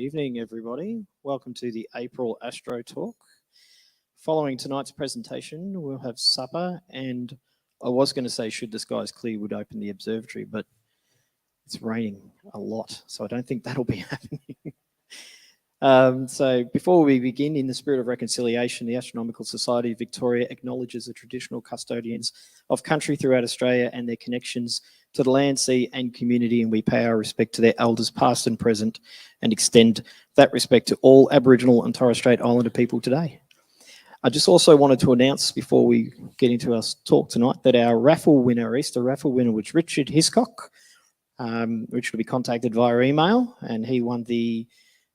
evening, everybody. Welcome to the April Astro Talk. Following tonight's presentation, we'll have supper, and I was going to say, should the skies clear, we'd open the observatory, but it's raining a lot, so I don't think that'll be happening. So before we begin, in the spirit of reconciliation, the Astronomical Society of Victoria acknowledges the traditional custodians of country throughout Australia and their connections to the land, sea and community, and we pay our respect to their elders past and present and extend that respect to all Aboriginal and Torres Strait Islander people today. I just also wanted to announce before we get into our talk tonight that our raffle winner, Easter raffle winner, was Richard Hiscock, which will be contacted via email, and he won the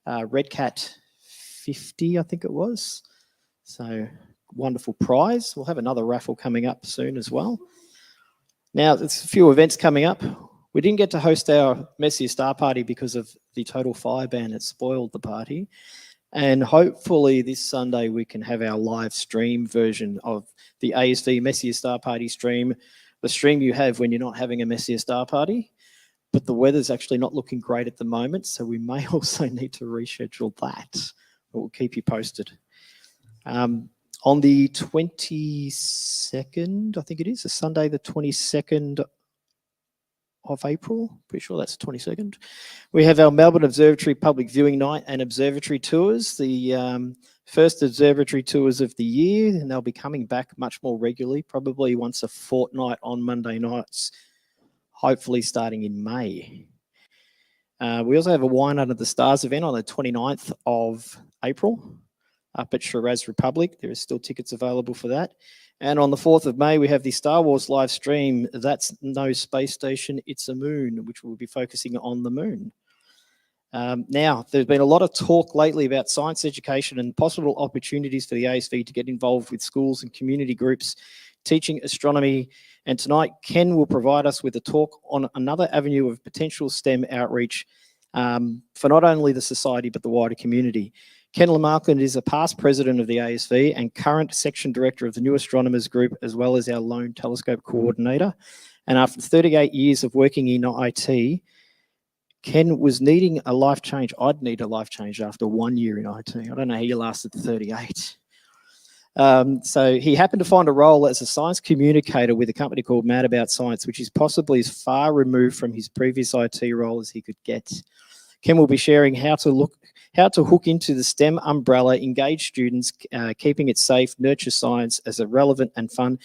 Red Cat 50, I think it was. So wonderful prize. We'll have another raffle coming up soon as well. Now, there's a few events coming up. We didn't get to host our Messier Star Party because of the total fire ban. It spoiled the party. And hopefully this Sunday we can have our live stream version of the ASV Messier Star Party stream, the stream you have when you're not having a Messier Star Party. But the weather's actually not looking great at the moment, so we may also need to reschedule that. But we'll keep you posted. On the 22nd, I think it is, a Sunday the 22nd of April, pretty sure that's the 22nd, we have our Melbourne Observatory Public Viewing Night and Observatory Tours, the first observatory tours of the year, and they'll be coming back much more regularly, probably once a fortnight on Monday nights, hopefully starting in May. We also have a Wine Under the Stars event on the 29th of April up at Shiraz Republic. There are still tickets available for that. And on the 4th of May, we have the Star Wars live stream. That's no space station, it's a moon, which will be focusing on the moon. Now, there's been a lot of talk lately about science education and possible opportunities for the ASV to get involved with schools and community groups teaching astronomy. And tonight, Ken will provide us with a talk on another avenue of potential STEM outreach for not only the society, but the wider community. Ken Marquand is a past president of the ASV and current section director of the New Astronomers group, as well as our lone telescope coordinator. And after 38 years of working in IT, Ken was needing a life change. I'd need a life change after 1 year in IT. I don't know how you lasted 38. So he happened to find a role as a science communicator with a company called Mad About Science, which is possibly as far removed from his previous IT role as he could get. Ken will be sharing how to hook into the STEM umbrella, engage students, keeping it safe, nurture science as a relevant and fun,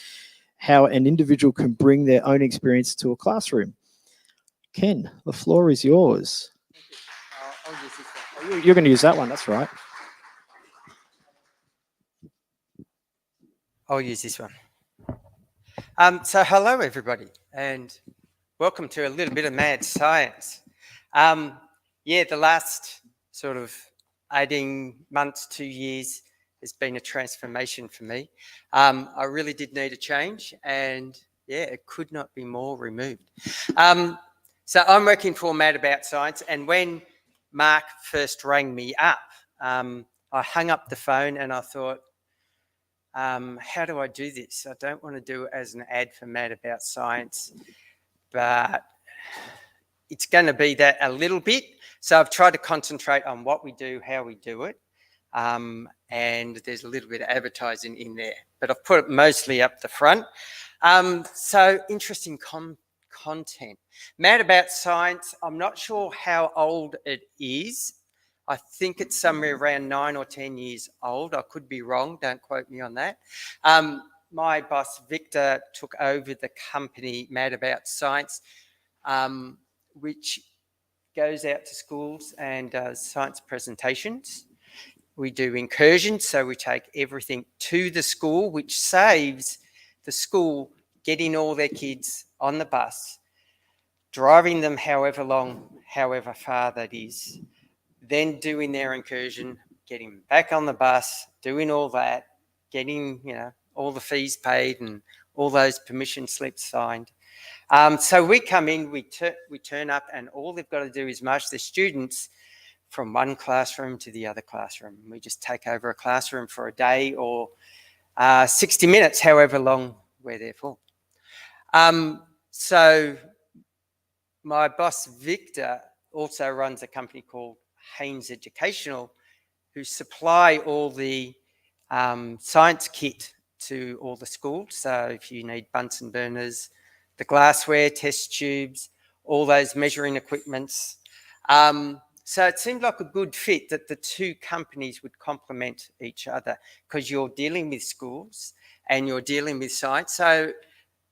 how an individual can bring their own experience to a classroom. Ken, the floor is yours. I'll use this one. You're going to use that one, that's right. I'll use this one. So hello, everybody, and welcome to a little bit of mad science. The last sort of 18 months, 2 years has been a transformation for me. I really did need a change, and it could not be more removed. So I'm working for Mad About Science, and when Mark first rang me up, I hung up the phone and I thought, how do I do this? I don't want to do it as an ad for Mad About Science, but it's going to be that a little bit. So I've tried to concentrate on what we do, how we do it, and there's a little bit of advertising in there, but I've put it mostly up the front. So interesting content. Mad About Science, I'm not sure how old it is. I think it's somewhere around 9 or 10 years old. I could be wrong. Don't quote me on that. My boss, Victor, took over the company Mad About Science, which goes out to schools and does science presentations. We do incursions, so we take everything to the school, which saves the school getting all their kids on the bus, driving them however long, however far that is, then doing their incursion, getting back on the bus, doing all that, getting, all the fees paid and all those permission slips signed. So we come in, we turn up, and all they've got to do is march the students from one classroom to the other classroom. We just take over a classroom for a day or 60 minutes, however long we're there for. So my boss, Victor, also runs a company called Haynes Educational, who supply all the science kit to all the schools. So if you need Bunsen burners, the glassware, test tubes, all those measuring equipments. So it seemed like a good fit that the two companies would complement each other, because you're dealing with schools and you're dealing with science. So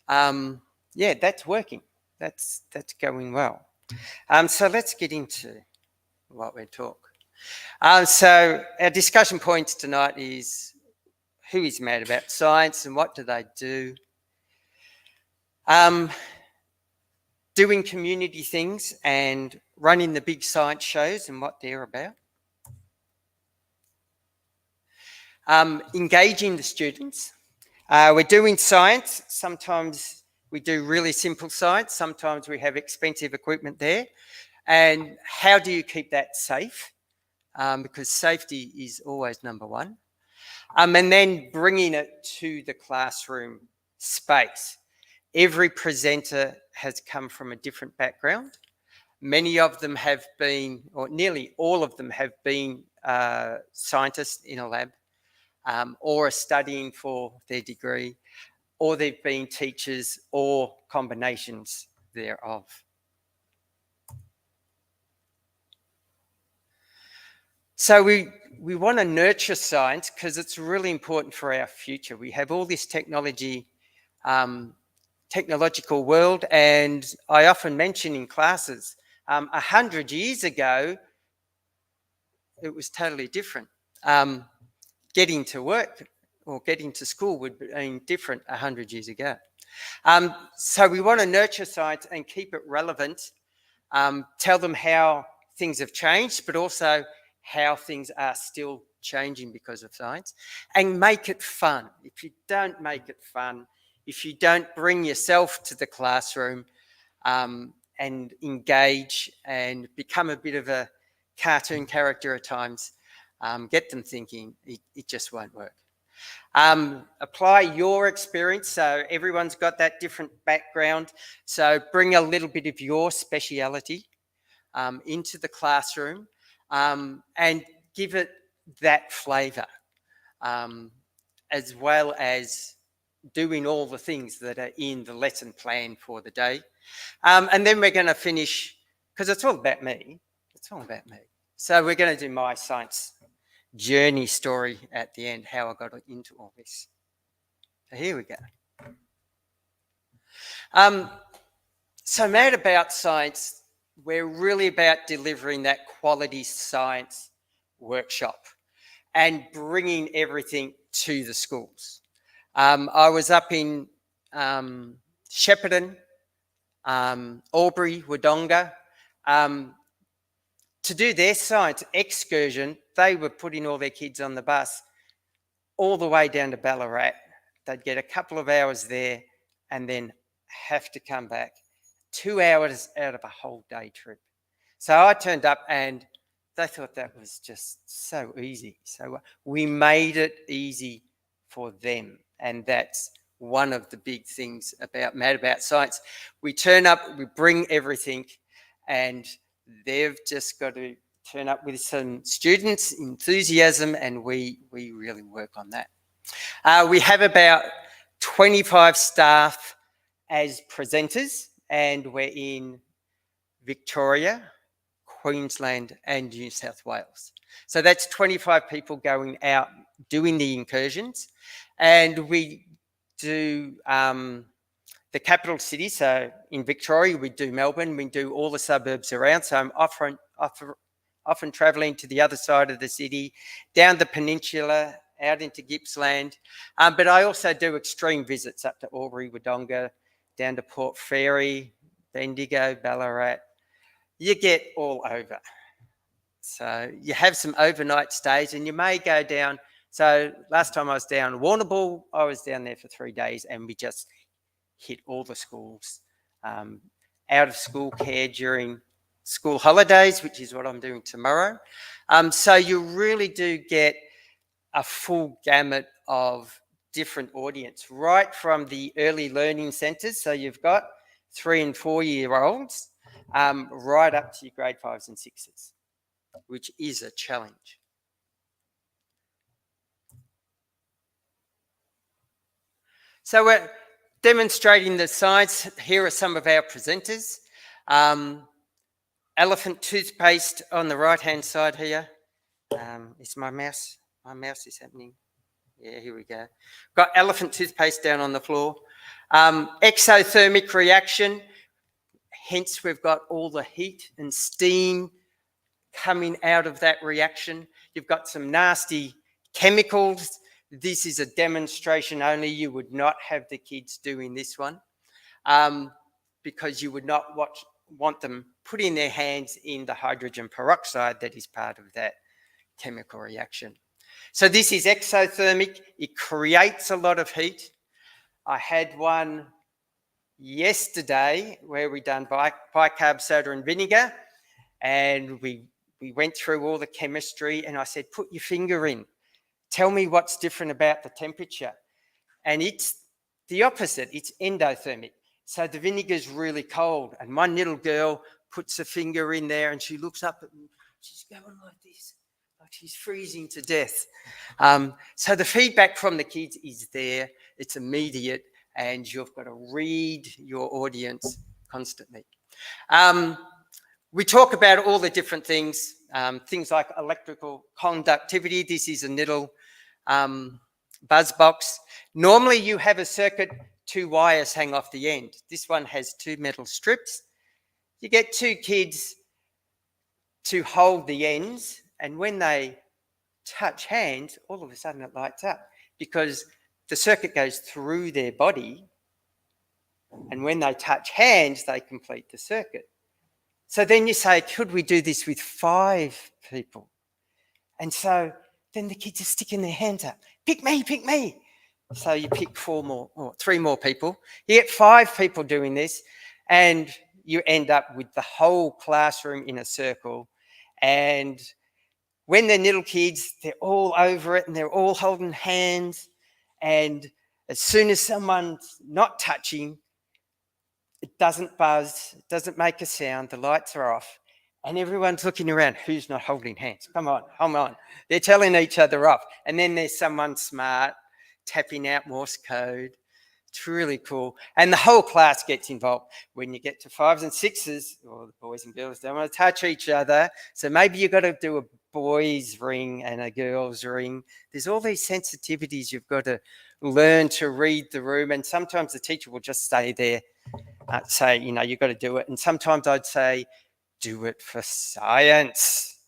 yeah, that's working. That's going well. So let's get into what we're talking. So our discussion points tonight is who is mad about science and what do they do? Doing community things and running the big science shows and what they're about. Engaging the students. We're doing science. Sometimes we do really simple science. Sometimes we have expensive equipment there. And how do you keep that safe? Because safety is always number one. And then bringing it to the classroom space. Every presenter has come from a different background. Many of them have been, or nearly all of them have been scientists in a lab, or are studying for their degree, or they've been teachers, or combinations thereof. So we want to nurture science because it's really important for our future. We have all this technology, technological world, and I often mention in classes, 100 years ago, it was totally different. Getting to work or getting to school would have been different 100 years ago. So we want to nurture science and keep it relevant, tell them how things have changed, but also how things are still changing because of science, and make it fun. If you don't make it fun, if you don't bring yourself to the classroom and engage and become a bit of a cartoon character at times, get them thinking, it just won't work. Apply your experience. So everyone's got that different background. So bring a little bit of your speciality into the classroom and give it that flavour, as well as doing all the things that are in the lesson plan for the day. And then we're going to finish, because it's all about me. It's all about me. So we're going to do my science journey story at the end, how I got into all this. So here we go. So mad about science, we're really about delivering that quality science workshop and bringing everything to the schools. I was up in Shepparton, Albury, Wodonga. To do their science excursion, they were putting all their kids on the bus all the way down to Ballarat. They'd get a couple of hours there and then have to come back 2 hours out of a whole day trip. So I turned up and they thought that was just so easy. So we made it easy for them. And that's one of the big things about Mad About Science. We turn up, we bring everything, and they've just got to turn up with some students' enthusiasm, and we really work on that. We have about 25 staff as presenters, and we're in Victoria, Queensland and New South Wales. So that's 25 people going out doing the incursions, and we do the capital city. So in Victoria, we do Melbourne, we do all the suburbs around. So I'm often travelling to the other side of the city, down the peninsula, out into Gippsland. But I also do extreme visits up to Albury, Wodonga, down to Port Fairy, Bendigo, Ballarat. You get all over. So you have some overnight stays and you may go down. So last time I was down Warrnambool, I was down there for 3 days and we just hit all the schools, out of school care during school holidays, which is what I'm doing tomorrow. So you really do get a full gamut of different audience, right from the early learning centres. So you've got 3 and 4 year olds, right up to your grade 5s and 6s. which is a challenge. So we're demonstrating the science. Here are some of our presenters. Elephant toothpaste on the right-hand side here. Is my mouse is happening. Yeah, here we go. Got elephant toothpaste down on the floor. Exothermic reaction, hence we've got all the heat and steam coming out of that reaction. You've got some nasty chemicals. This is a demonstration only. You would not have the kids doing this one because you would not want them putting their hands in the hydrogen peroxide that is part of that chemical reaction. So this is exothermic. It creates a lot of heat. I had one yesterday where we done bicarb soda and vinegar, and we went through all the chemistry, and I said, put your finger in. Tell me what's different about the temperature. And it's the opposite. It's endothermic. So the vinegar's really cold, and one little girl puts a finger in there, and she looks up at me. She's going like this. She's freezing to death. So the feedback from the kids is there. It's immediate, and you've got to read your audience constantly. We talk about all the different things like electrical conductivity. This is a little buzz box. Normally you have a circuit, 2 wires hang off the end. This one has 2 metal strips. You get 2 kids to hold the ends, and when they touch hands, all of a sudden it lights up because the circuit goes through their body, and when they touch hands, they complete the circuit. So then you say, could we do this with 5 people? And so then the kids are sticking their hands up. Pick me, pick me. So you pick 4 more or 3 more people. You get 5 people doing this, and you end up with the whole classroom in a circle. And when they're little kids, they're all over it and they're all holding hands. And as soon as someone's not touching, it doesn't buzz, it doesn't make a sound, the lights are off, and everyone's looking around. Who's not holding hands? Come on, come on. They're telling each other off. And then there's someone smart tapping out Morse code. It's really cool. And the whole class gets involved. When you get to 5s and 6s, or the boys and girls don't want to touch each other, so maybe you've got to do a boys ring and a girls ring. There's all these sensitivities you've got to learn to read the room, and sometimes the teacher will just stay there, say, you know, you've got to do it. And sometimes I'd say, do it for science,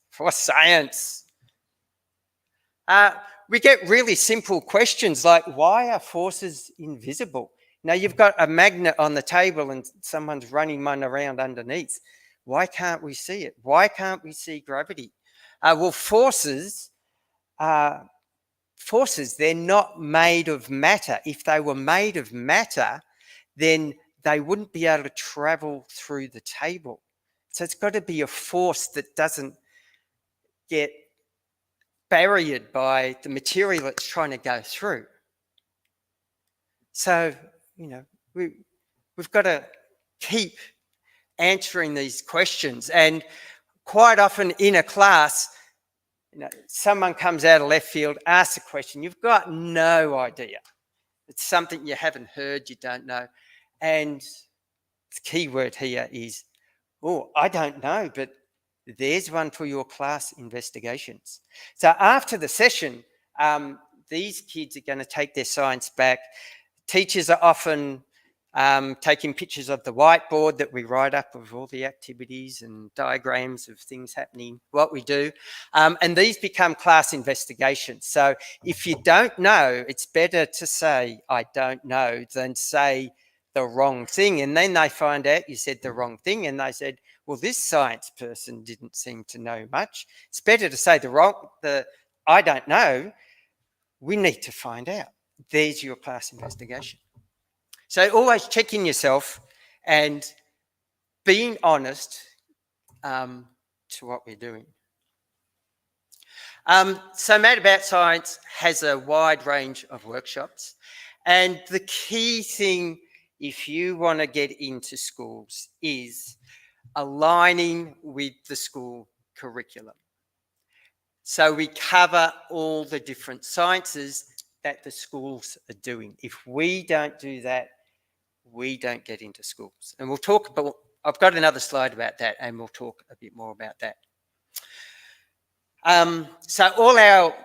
We get really simple questions like, why are forces invisible? Now you've got a magnet on the table and someone's running one around underneath. Why can't we see it? Why can't we see gravity? Well, forces, they're not made of matter. If they were made of matter, then they wouldn't be able to travel through the table. So it's got to be a force that doesn't get barriered by the material it's trying to go through. So, you know, we've got to keep answering these questions. And quite often in a class, you know, someone comes out of left field, asks a question, you've got no idea. It's something you haven't heard, you don't know. And the key word here is, oh, I don't know, but there's one for your class investigations. So after the session, these kids are going to take their science back. Teachers are often taking pictures of the whiteboard that we write up of all the activities and diagrams of things happening, what we do. And these become class investigations. So if you don't know, it's better to say, I don't know, than say the wrong thing. And then they find out you said the wrong thing. And they said, well, this science person didn't seem to know much. It's better to say I don't know. We need to find out. There's your class investigation. So always checking yourself and being honest to what we're doing. So Mad About Science has a wide range of workshops. And the key thing, if you want to get into schools, is aligning with the school curriculum. So we cover all the different sciences that the schools are doing. If we don't do that, we don't get into schools. And we'll talk about, I've got another slide about that, and we'll talk a bit more about that. So all our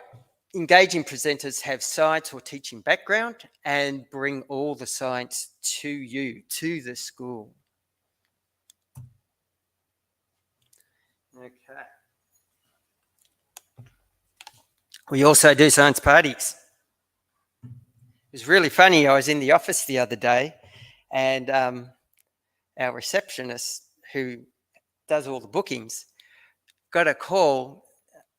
engaging presenters have science or teaching background and bring all the science to you, to the school. Okay. We also do science parties. It was really funny. I was in the office the other day, and our receptionist, who does all the bookings, got a call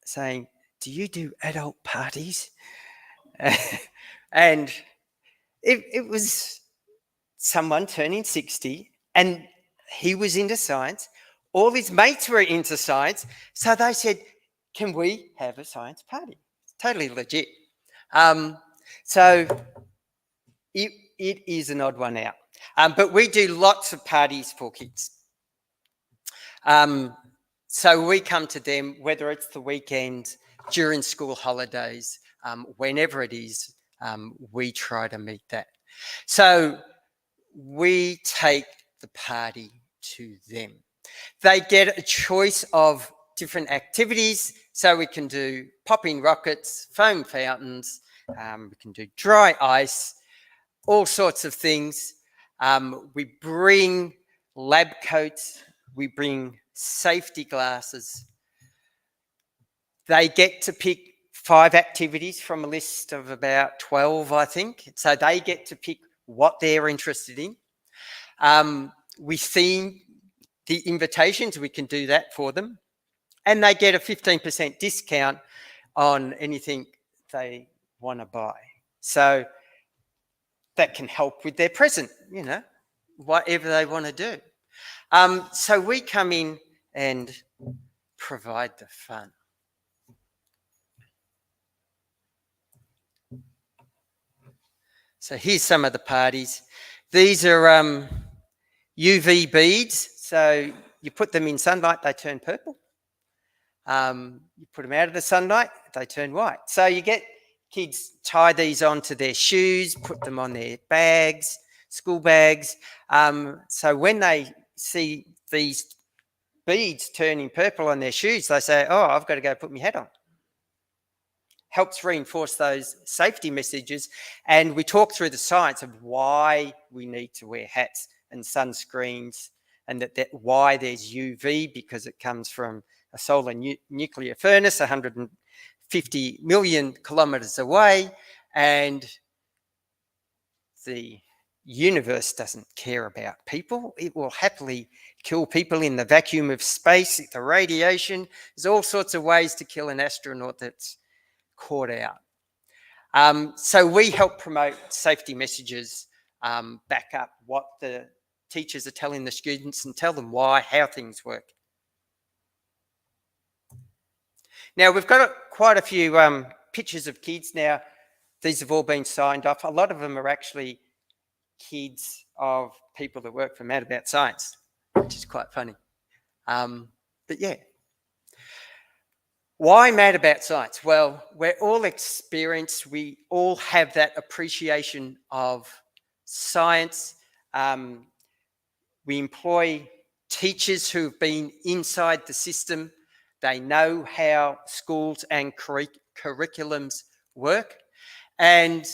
saying, "Do you do adult parties?" And it was someone turning 60, and he was into science. All his mates were into science, so they said, "Can we have a science party?" It's totally legit. So it is an odd one out. But we do lots of parties for kids. So we come to them, whether it's the weekend, during school holidays, whenever it is, we try to meet that. So we take the party to them. They get a choice of different activities. So we can do popping rockets, foam fountains, we can do dry ice, all sorts of things. We bring lab coats, we bring safety glasses. They get to pick 5 activities from a list of about 12, I think. So they get to pick what they're interested in. We theme the invitations, we can do that for them. And they get a 15% discount on anything they want to buy. So that can help with their present, you know, whatever they want to do. So we come in and provide the fun. So here's some of the parties. These are UV beads. So you put them in sunlight, they turn purple. You put them out of the sunlight, they turn white. So you get kids tie these onto their shoes, put them on their bags, school bags. So when they see these beads turning purple on their shoes, they say, "Oh, I've got to go put my hat on." Helps reinforce those safety messages. And we talk through the science of why we need to wear hats and sunscreens, and that why there's UV, because it comes from a solar nuclear furnace 150 million kilometres away, and the universe doesn't care about people. It will happily kill people in the vacuum of space, the radiation. There's all sorts of ways to kill an astronaut that's caught out. So we help promote safety messages, back up what the teachers are telling the students and tell them why, how things work. Now, we've got quite a few pictures of kids now. These have all been signed off. A lot of them are actually kids of people that work for Mad About Science, which is quite funny. But yeah. Why Mad About Science? Well, we're all experienced. We all have that appreciation of science. We employ teachers who've been inside the system. They know how schools and curriculums work. And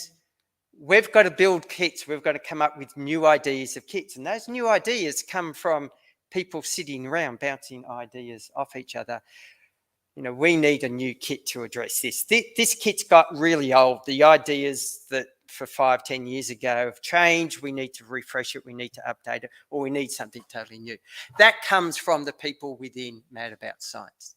we've got to build kits. We've got to come up with new ideas of kits. And those new ideas come from people sitting around bouncing ideas off each other. You know, we need a new kit to address this. This kit's got really old. The ideas that for 5-10 years ago have changed. We need to refresh it. We need to update it, or we need something totally new. That comes from the people within Mad About Science.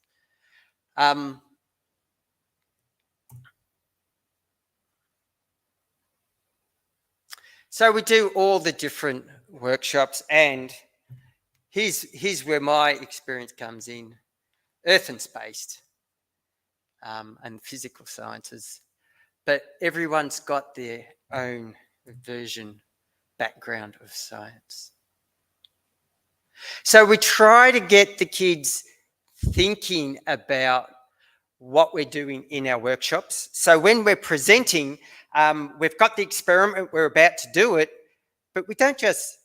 So we do all the different workshops, and here's where my experience comes in. Earth and space, and physical sciences, but everyone's got their own version, background of science. So we try to get the kids thinking about what we're doing in our workshops. So when we're presenting, we've got the experiment, we're about to do it, but we don't just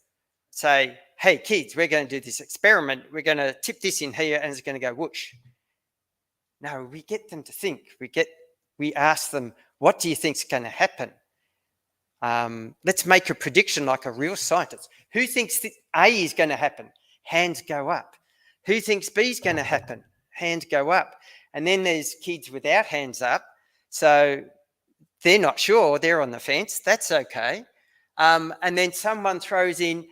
say, hey kids, we're going to do this experiment, we're going to tip this in here and it's going to go whoosh. No, we get them to think. We ask them, what do you think's going to happen? Let's make a prediction like a real scientist. Who thinks that A is going to happen? Hands go up. Who thinks B is going to happen? Hands go up. And then there's kids without hands up. So they're not sure, they're on the fence. That's okay. And then someone throws in,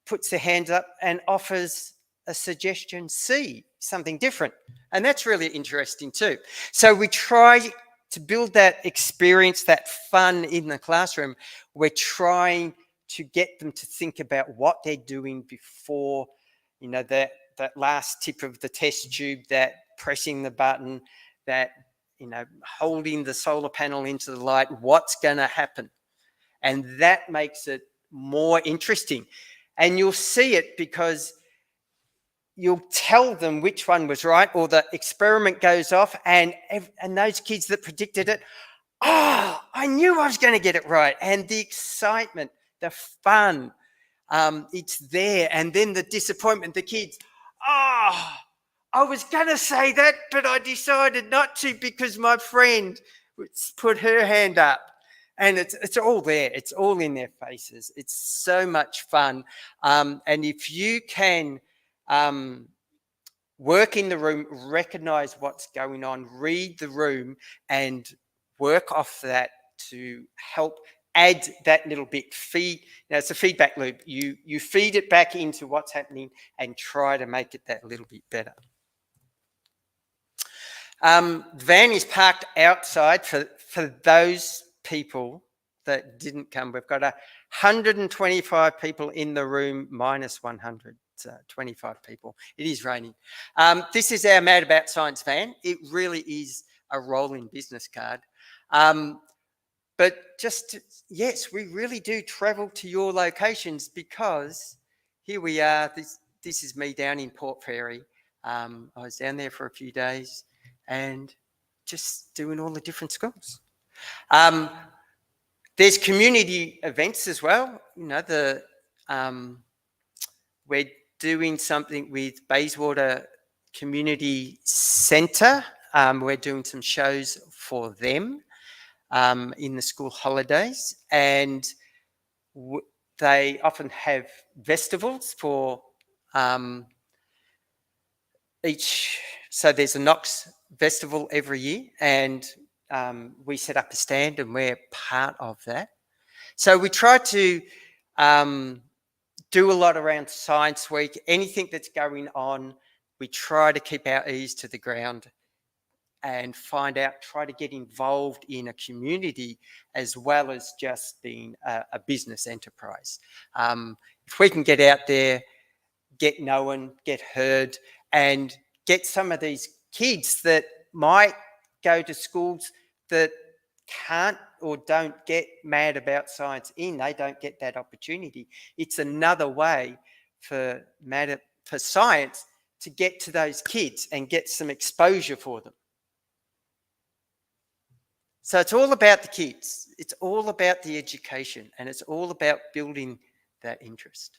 puts their hand up and offers a suggestion C, something different. And that's really interesting too. So we try to build that experience, that fun in the classroom. We're trying to get them to think about what they're doing before, you know, that last tip of the test tube, that pressing the button, that, you know, holding the solar panel into the light, what's going to happen. And that makes it more interesting. And you'll see it because you'll tell them which one was right, or the experiment goes off and those kids that predicted it, oh, I knew I was going to get it right. And the excitement, the fun, it's there. And then the disappointment, the kids, oh, I was going to say that, but I decided not to because my friend put her hand up. And it's all there. It's all in their faces. It's so much fun. And if you can work in the room, recognize what's going on, read the room, and work off that to help add that little bit. It's a feedback loop. You feed it back into what's happening and try to make it that little bit better. The van is parked outside for those people that didn't come. We've got 125 people in the room minus 100. 25 people. It is raining. This is our Mad About Science van. It really is a rolling business card. But yes, we really do travel to your locations because here we are. This is me down in Port Fairy. I was down there for a few days and just doing all the different schools. There's community events as well. You know, we're doing something with Bayswater Community Centre. We're doing some shows for them in the school holidays, and they often have festivals for each. So there's a Knox festival every year, and we set up a stand and we're part of that. So we try to do a lot around Science Week. Anything that's going on, we try to keep our ears to the ground and find out, try to get involved in a community as well as just being a business enterprise. If we can get out there, get known, get heard, and get some of these kids that might go to schools that can't or don't get mad about science they don't get that opportunity. It's another way for science to get to those kids and get some exposure for them. So it's all about the kids. It's all about the education, and it's all about building that interest.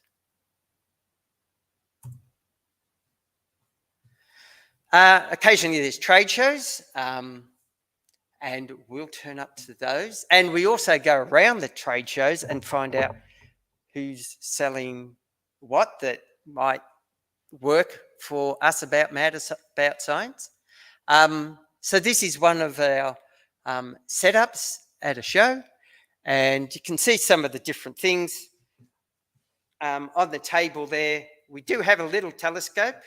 Occasionally there's trade shows, and we'll turn up to those. And we also go around the trade shows and find out who's selling what that might work for us about science. So this is one of our setups at a show, and you can see some of the different things on the table there. We do have a little telescope,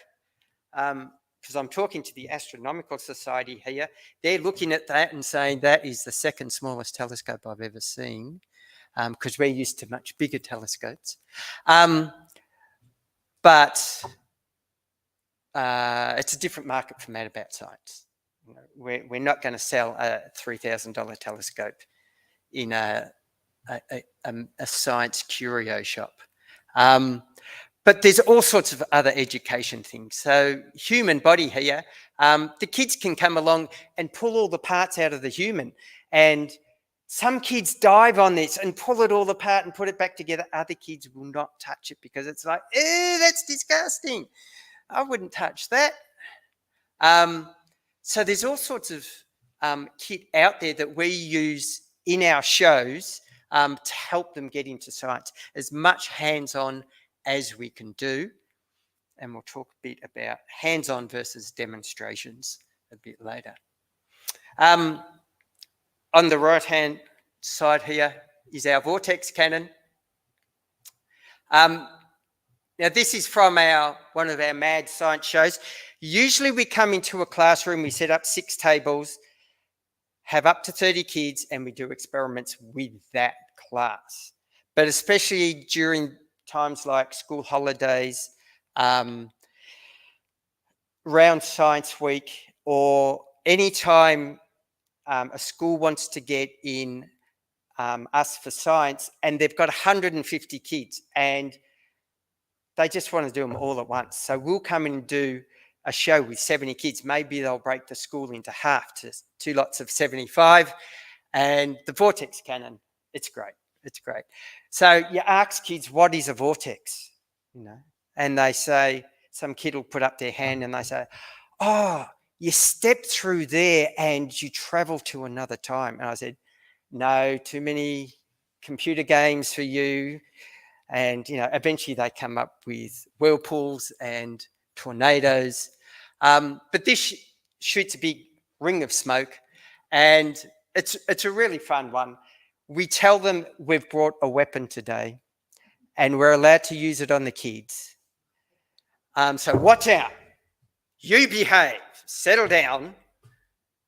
because I'm talking to the Astronomical Society here. They're looking at that and saying that is the second smallest telescope I've ever seen, because we're used to much bigger telescopes. But it's a different market for Mad About Science. You know, we're not going to sell a $3,000 telescope in a science curio shop. But there's all sorts of other education things. So human body here, The kids can come along and pull all the parts out of the human. And some kids dive on this and pull it all apart and put it back together. Other kids will not touch it because it's like, that's disgusting. I wouldn't touch that. So there's all sorts of kit out there that we use in our shows to help them get into science, as much hands-on as we can do. And we'll talk a bit about hands-on versus demonstrations a bit later. On the right-hand side here is our Vortex Cannon. Now, this is from one of our mad science shows. Usually we come into a classroom, we set up 6 tables, have up to 30 kids, and we do experiments with that class. But especially during times like school holidays, around Science Week, or any time a school wants to get in us for science, and they've got 150 kids, and they just want to do them all at once. So we'll come in and do a show with 70 kids. Maybe they'll break the school into half to 2 lots of 75. And the Vortex Cannon, it's great. It's great. So you ask kids, what is a vortex? And they say, some kid will put up their hand and they say, oh, you step through there and you travel to another time. And I said, no, too many computer games for you. And, eventually they come up with whirlpools and tornadoes. But this shoots a big ring of smoke, and it's a really fun one. We tell them we've brought a weapon today and we're allowed to use it on the kids. So watch out. You behave. Settle down.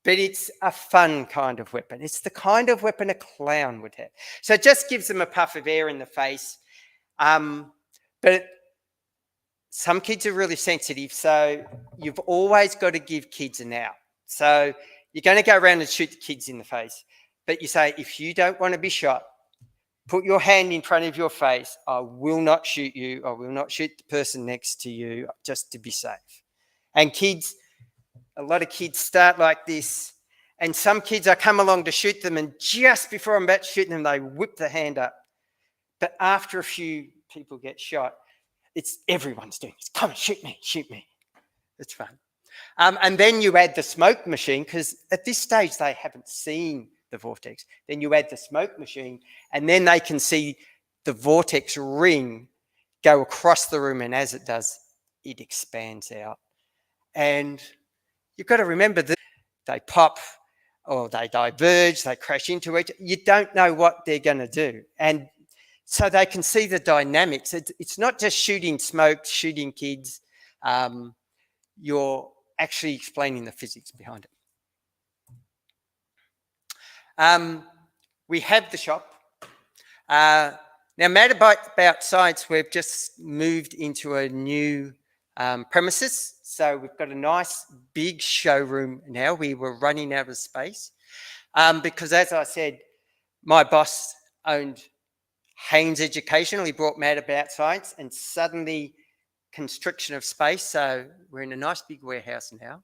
But it's a fun kind of weapon. It's the kind of weapon a clown would have. So it just gives them a puff of air in the face. But some kids are really sensitive, so you've always got to give kids an out. So you're going to go around and shoot the kids in the face, but you say, if you don't want to be shot, put your hand in front of your face. I will not shoot you. I will not shoot the person next to you, just to be safe. And kids, a lot of kids start like this, and some kids, I come along to shoot them, and just before I'm about to shoot them, they whip the hand up. But after a few people get shot, it's everyone's doing this. Come on, shoot me, shoot me. It's fun. And then you add the smoke machine, because at this stage they haven't seen the vortex. Then you add the smoke machine, and then they can see the vortex ring go across the room, and as it does, it expands out. And you've got to remember that they pop or they diverge, they crash into each other. You don't know what they're going to do. And so they can see the dynamics. It's not just shooting smoke, shooting kids. You're actually explaining the physics behind it. We have the shop. Now, mad about science, we've just moved into a new premises. So we've got a nice big showroom now. We were running out of space because, as I said, my boss owned Haynes Educational. He brought Mad About Science, and suddenly constriction of space. So we're in a nice big warehouse now.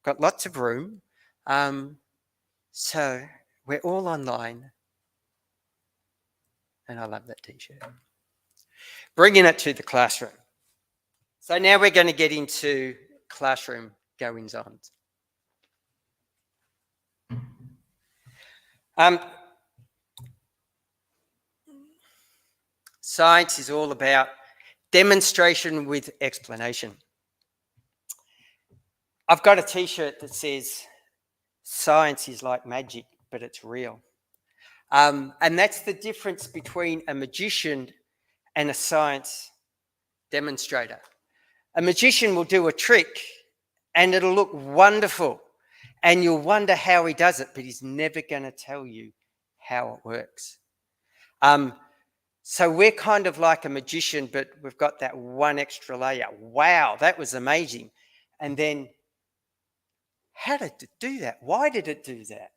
Got lots of room. So we're all online. And I love that t-shirt. Bringing it to the classroom. So now we're going to get into classroom goings-on. Science is all about demonstration with explanation. I've got a t-shirt that says, science is like magic, but it's real. And that's the difference between a magician and a science demonstrator. A magician will do a trick and it'll look wonderful, and you'll wonder how he does it, but he's never going to tell you how it works. So we're kind of like a magician, but we've got that one extra layer. Wow, that was amazing. And then, how did it do that? Why did it do that?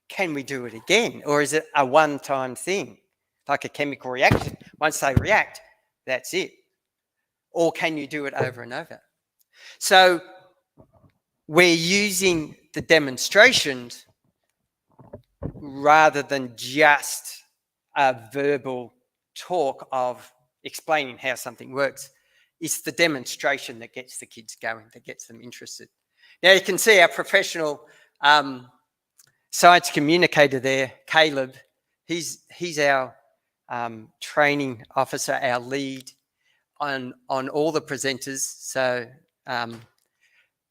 Can we do it again? Or is it a one-time thing, like a chemical reaction? Once they react, that's it. Or can you do it over and over? So we're using the demonstrations rather than just a verbal talk of explaining how something works. It's the demonstration that gets the kids going, that gets them interested. Now you can see our professional science communicator there, Caleb. He's our training officer, our lead on all the presenters. So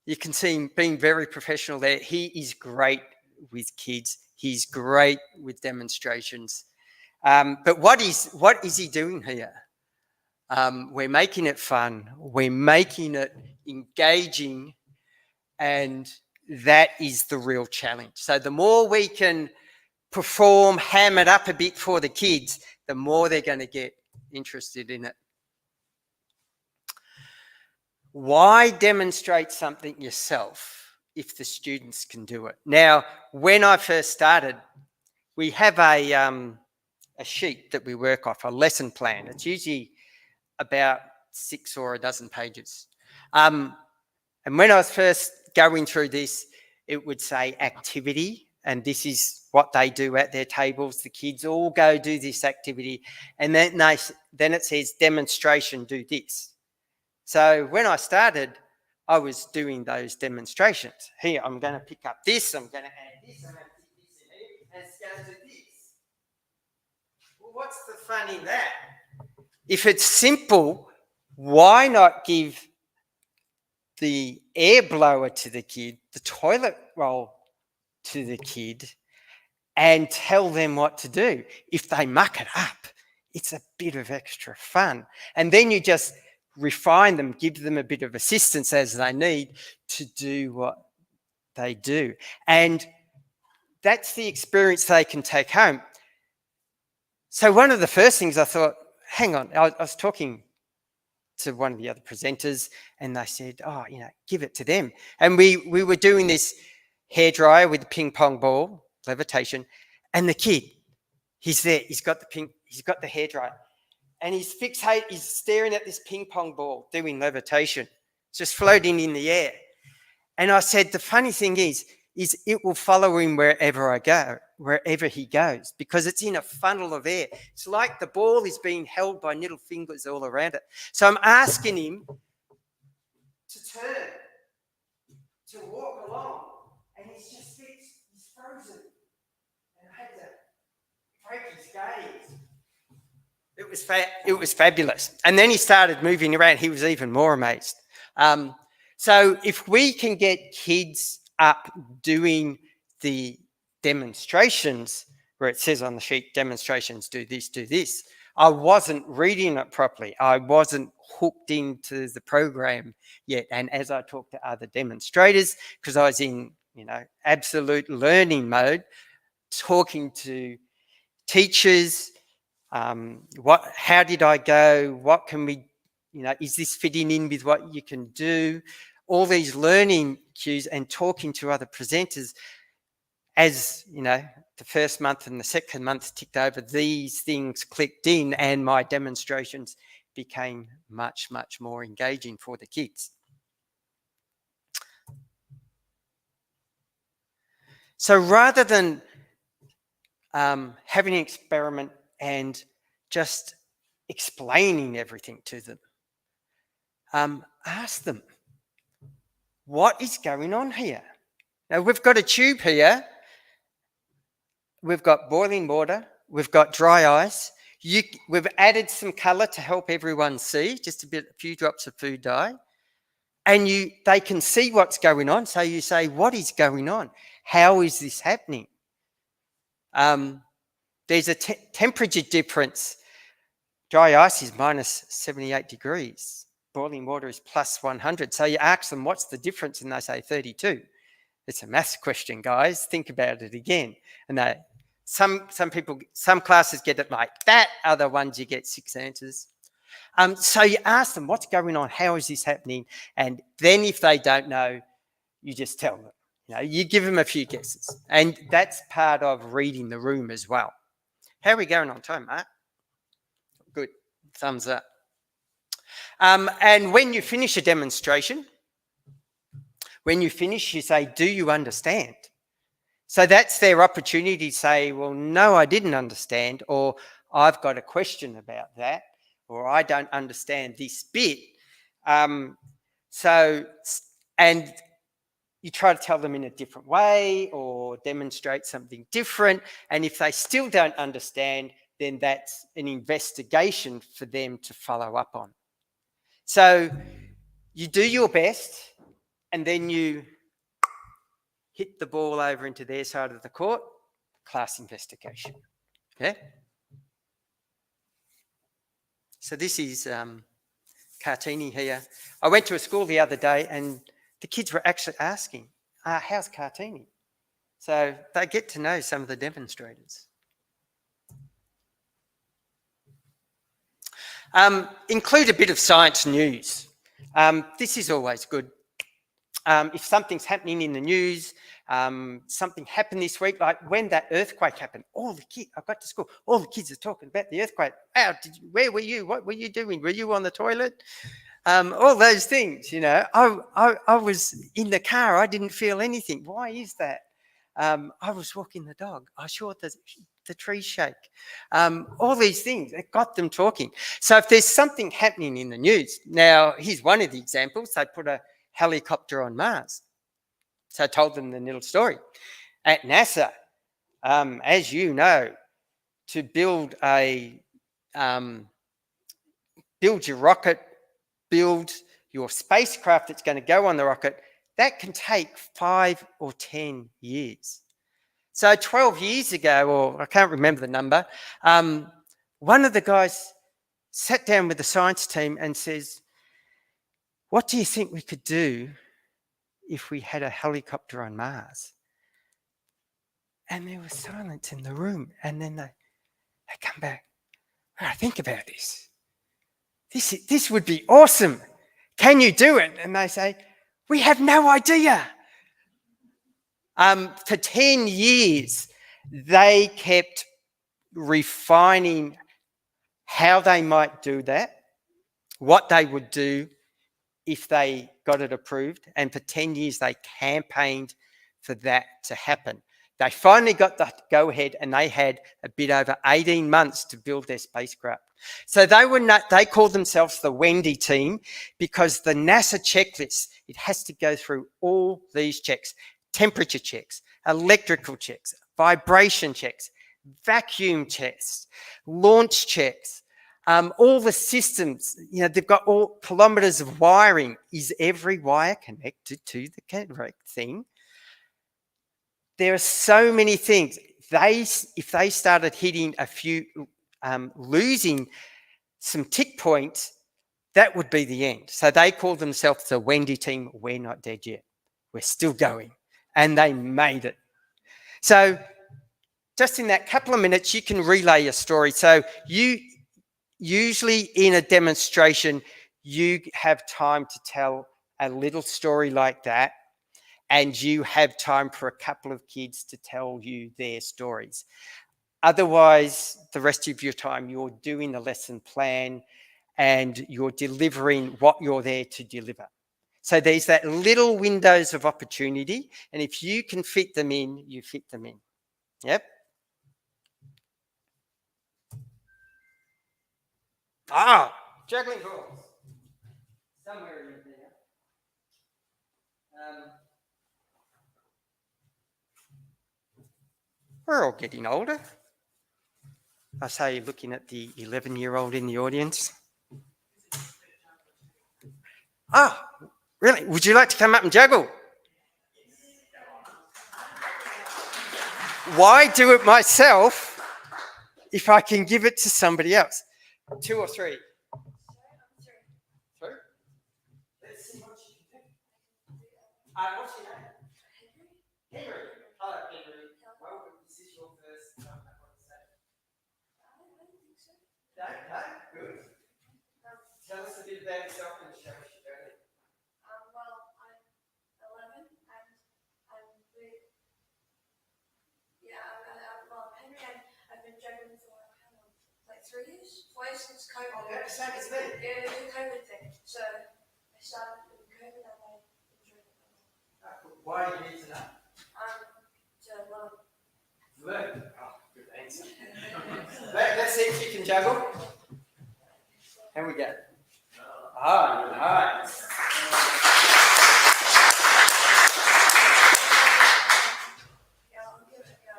you can see him being very professional there. He is great with kids. He's great with demonstrations. But what is he doing here? We're making it fun. We're making it engaging. And that is the real challenge. So the more we can perform, ham it up a bit for the kids, the more they're going to get interested in it. Why demonstrate something yourself if the students can do it? Now, when I first started, we have a sheet that we work off, a lesson plan. It's usually about 6 or a dozen pages. And when I was first going through this, it would say activity, and this is what they do at their tables. The kids all go do this activity, and then it says demonstration, do this. So when I started, I was doing those demonstrations. Here, I'm going to pick up this, I'm going to add this, I'm going to put this in here, and it's going to do this. Well, what's the fun in that? If it's simple, why not give the air blower to the kid, the toilet roll to the kid, and tell them what to do? If they muck it up, it's a bit of extra fun. And then you just refine them, give them a bit of assistance as they need to do what they do. And that's the experience they can take home. So one of the first things I thought, hang on, I was talking to one of the other presenters, and they said, oh, give it to them. And we were doing this hairdryer with the ping pong ball, levitation, and the kid, he's there, he's got the hairdryer, and he's staring at this ping pong ball doing levitation, just floating in the air. And I said, the funny thing is it will follow him wherever he goes, because it's in a funnel of air. It's like the ball is being held by little fingers all around it. So I'm asking him to turn, to walk along, and he's frozen. And I had to break his gaze. It was fabulous. And then he started moving around. He was even more amazed. So if we can get kids up doing the demonstrations, where it says on the sheet, demonstrations, do this. I wasn't reading it properly. I wasn't hooked into the program yet. And as I talked to other demonstrators, because I was in, absolute learning mode, talking to teachers, how did I go? What can we, is this fitting in with what you can do? All these learning cues, and talking to other presenters. As the first month and the second month ticked over, these things clicked in, and my demonstrations became much, much more engaging for the kids. So rather than having an experiment and just explaining everything to them, ask them, what is going on here? Now, we've got a tube here. We've got boiling water. We've got dry ice. We've added some colour to help everyone see, just a few drops of food dye. And they can see what's going on. So you say, what is going on? How is this happening? There's a temperature difference. Dry ice is minus 78 degrees. Boiling water is plus 100. So you ask them, what's the difference? And they say 32. It's a maths question, guys. Think about it again. And some classes get it like that. Other ones you get 6 answers. So you ask them, what's going on? How is this happening? And then if they don't know, you just tell them. You give them a few guesses. And that's part of reading the room as well. How are we going on time, Mark? Good. Thumbs up. And when you finish a demonstration, When you finish, you say, do you understand? So that's their opportunity to say, well, no, I didn't understand, or I've got a question about that, or I don't understand this bit. And you try to tell them in a different way or demonstrate something different. And if they still don't understand, then that's an investigation for them to follow up on. So you do your best, and then you hit the ball over into their side of the court, class investigation. Okay? So this is Cartini here. I went to a school the other day and the kids were actually asking, how's Cartini? So they get to know some of the demonstrators. Include a bit of science news. This is always good. If something's happening in the news, something happened this week, like when that earthquake happened, I got to school, all the kids are talking about the earthquake. Where were you? What were you doing? Were you on the toilet? All those things, you know. I was in the car. I didn't feel anything. Why is that? I was walking the dog. I saw the trees shake. All these things, it got them talking. So if there's something happening in the news, now here's one of the examples. They put a helicopter on Mars. So I told them the little story. At NASA, as you know, to build your rocket, build your spacecraft that's going to go on the rocket, that can take 5 or 10 years. So 12 years ago, or I can't remember the number, one of the guys sat down with the science team and says, what do you think we could do if we had a helicopter on Mars? And there was silence in the room. And then they come back. I think about this. This would be awesome. Can you do it? And they say, we have no idea. For 10 years, they kept refining how they might do that, what they would do if they got it approved. And for 10 years, they campaigned for that to happen. They finally got the go-ahead, and they had a bit over 18 months to build their spacecraft. So they called themselves the Wendy Team because the NASA checklist, it has to go through all these checks: temperature checks, electrical checks, vibration checks, vacuum checks, launch checks, all the systems. You know, they've got all kilometers of wiring. Is every wire connected to the correct thing? There are so many things. If they started hitting a few, losing some tick points, that would be the end. So they call themselves the Wendy Team. We're not dead yet. We're still going. And they made it. So just in that couple of minutes, you can relay your story. So you usually in a demonstration, you have time to tell a little story like that. And you have time for a couple of kids to tell you their stories. Otherwise, the rest of your time, you're doing the lesson plan and you're delivering what you're there to deliver. So there's that little windows of opportunity. And if you can fit them in, you fit them in. Yep. Juggling balls. Somewhere in there. We're all getting older. I say, looking at the 11-year-old in the audience. Oh, really? Would you like to come up and juggle? Why do it myself if I can give it to somebody else? 2 or 3? 3? Let's see what you can do. What's your name? Henry. Hello, Henry. Welcome. This is your first time. No, good. Tell us a bit about yourself and show us your journey. Well, I'm 11 and I'm with, Henry, and I've been juggling for like 3 years, 4 years since COVID. Oh, about the same as me. Yeah, it was a COVID thing. So I started with COVID and I enjoyed it a lot. Why are you here today? To Learn. Oh, good answer. Let's see if you can juggle. Here we go. Oh, nice. yeah, I'll give it a go.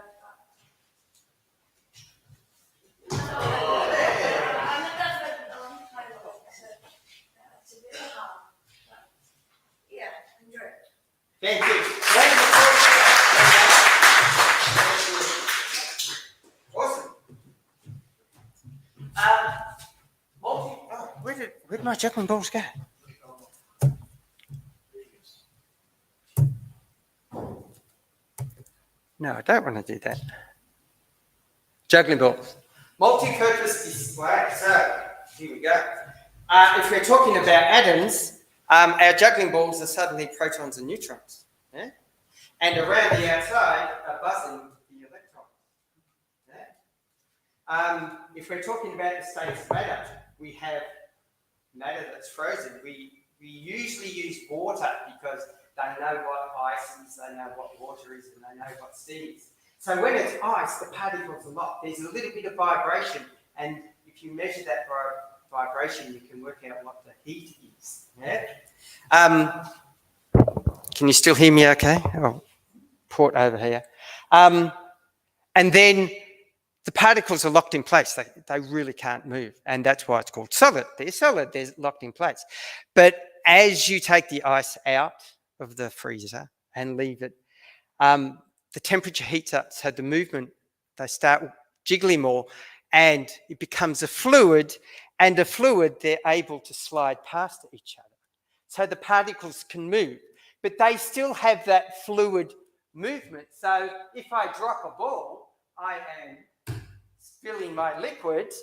I'm not that good on title, so it's a bit hard. But yeah, enjoy it. Thank you. Thank you. Awesome. Where'd my juggling balls go? No, I don't want to do that. Juggling balls. Multi-purpose display. So, here we go. If we're talking about atoms, our juggling balls are suddenly protons and neutrons. Yeah? And around the outside are buzzing the electrons. Yeah? If we're talking about the state of matter, we have matter that's frozen. We usually use water because they know what ice is, they know what water is, and they know what steam is. So when it's ice, the particles are locked. There's a little bit of vibration, and if you measure that vibration, you can work out what the heat is. Yeah? Can you still hear me okay? I'll port over here. And then the particles are locked in place. They really can't move, and that's why it's called solid. They're solid, they're locked in place. But as you take the ice out of the freezer and leave it, the temperature heats up, so the movement, they start jiggling more, and it becomes a fluid, and a fluid, they're able to slide past each other. So the particles can move, but they still have that fluid movement. So if I drop a ball, I am spilling my liquid,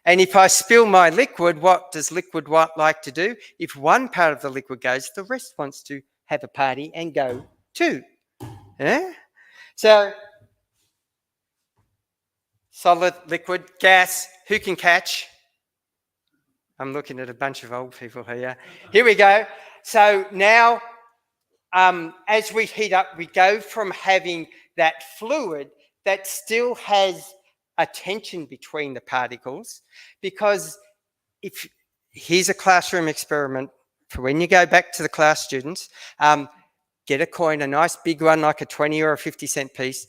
and if I spill my liquid, what does liquid like to do? If one part of the liquid goes, the rest wants to have a party and go too. Yeah? So, solid, liquid, gas, who can catch? I'm looking at a bunch of old people here. Here we go. So now, as we heat up, we go from having that fluid that still has a tension between the particles, because here's a classroom experiment for when you go back to the class, students. Get a coin, a nice big one like a 20 or a 50-cent piece.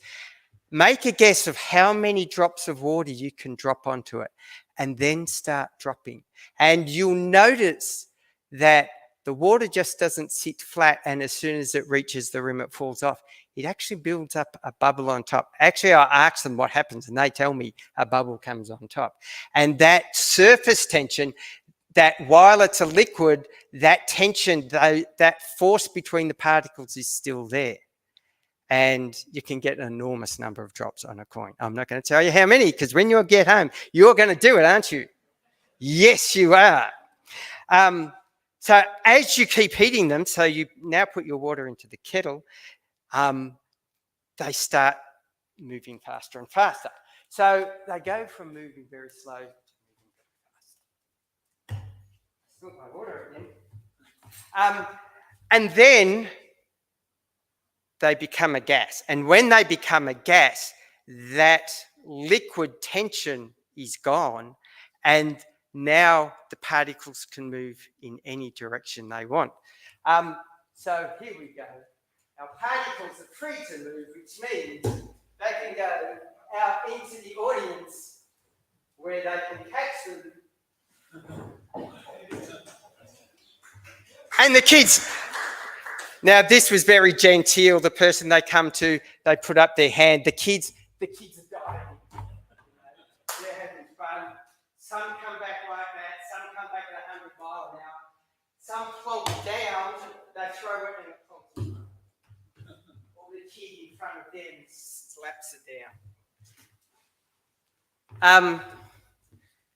Make a guess of how many drops of water you can drop onto it, and then start dropping. And you'll notice that the water just doesn't sit flat, and as soon as it reaches the rim, it falls off. It actually builds up a bubble on top. Actually, I ask them what happens, and they tell me a bubble comes on top. And that surface tension, that while it's a liquid, that tension, that force between the particles is still there. And you can get an enormous number of drops on a coin. I'm not going to tell you how many, because when you get home, you're going to do it, aren't you? Yes, you are. So as you keep heating them, so you now put your water into the kettle, they start moving faster and faster. So they go from moving very slow to moving very fast. Spilt my water again. And then they become a gas. And when they become a gas, that liquid tension is gone, and now the particles can move in any direction they want. So here we go. Our particles are free to move, which means they can go out into the audience where they can catch them. And the kids... Now, this was very genteel. The person they come to, they put up their hand. The kids are dying. They're having fun. Some come back like that. Some come back at 100 miles an hour. Some plonk down. They throw it and it plonks. Or the kid in front of them slaps it down.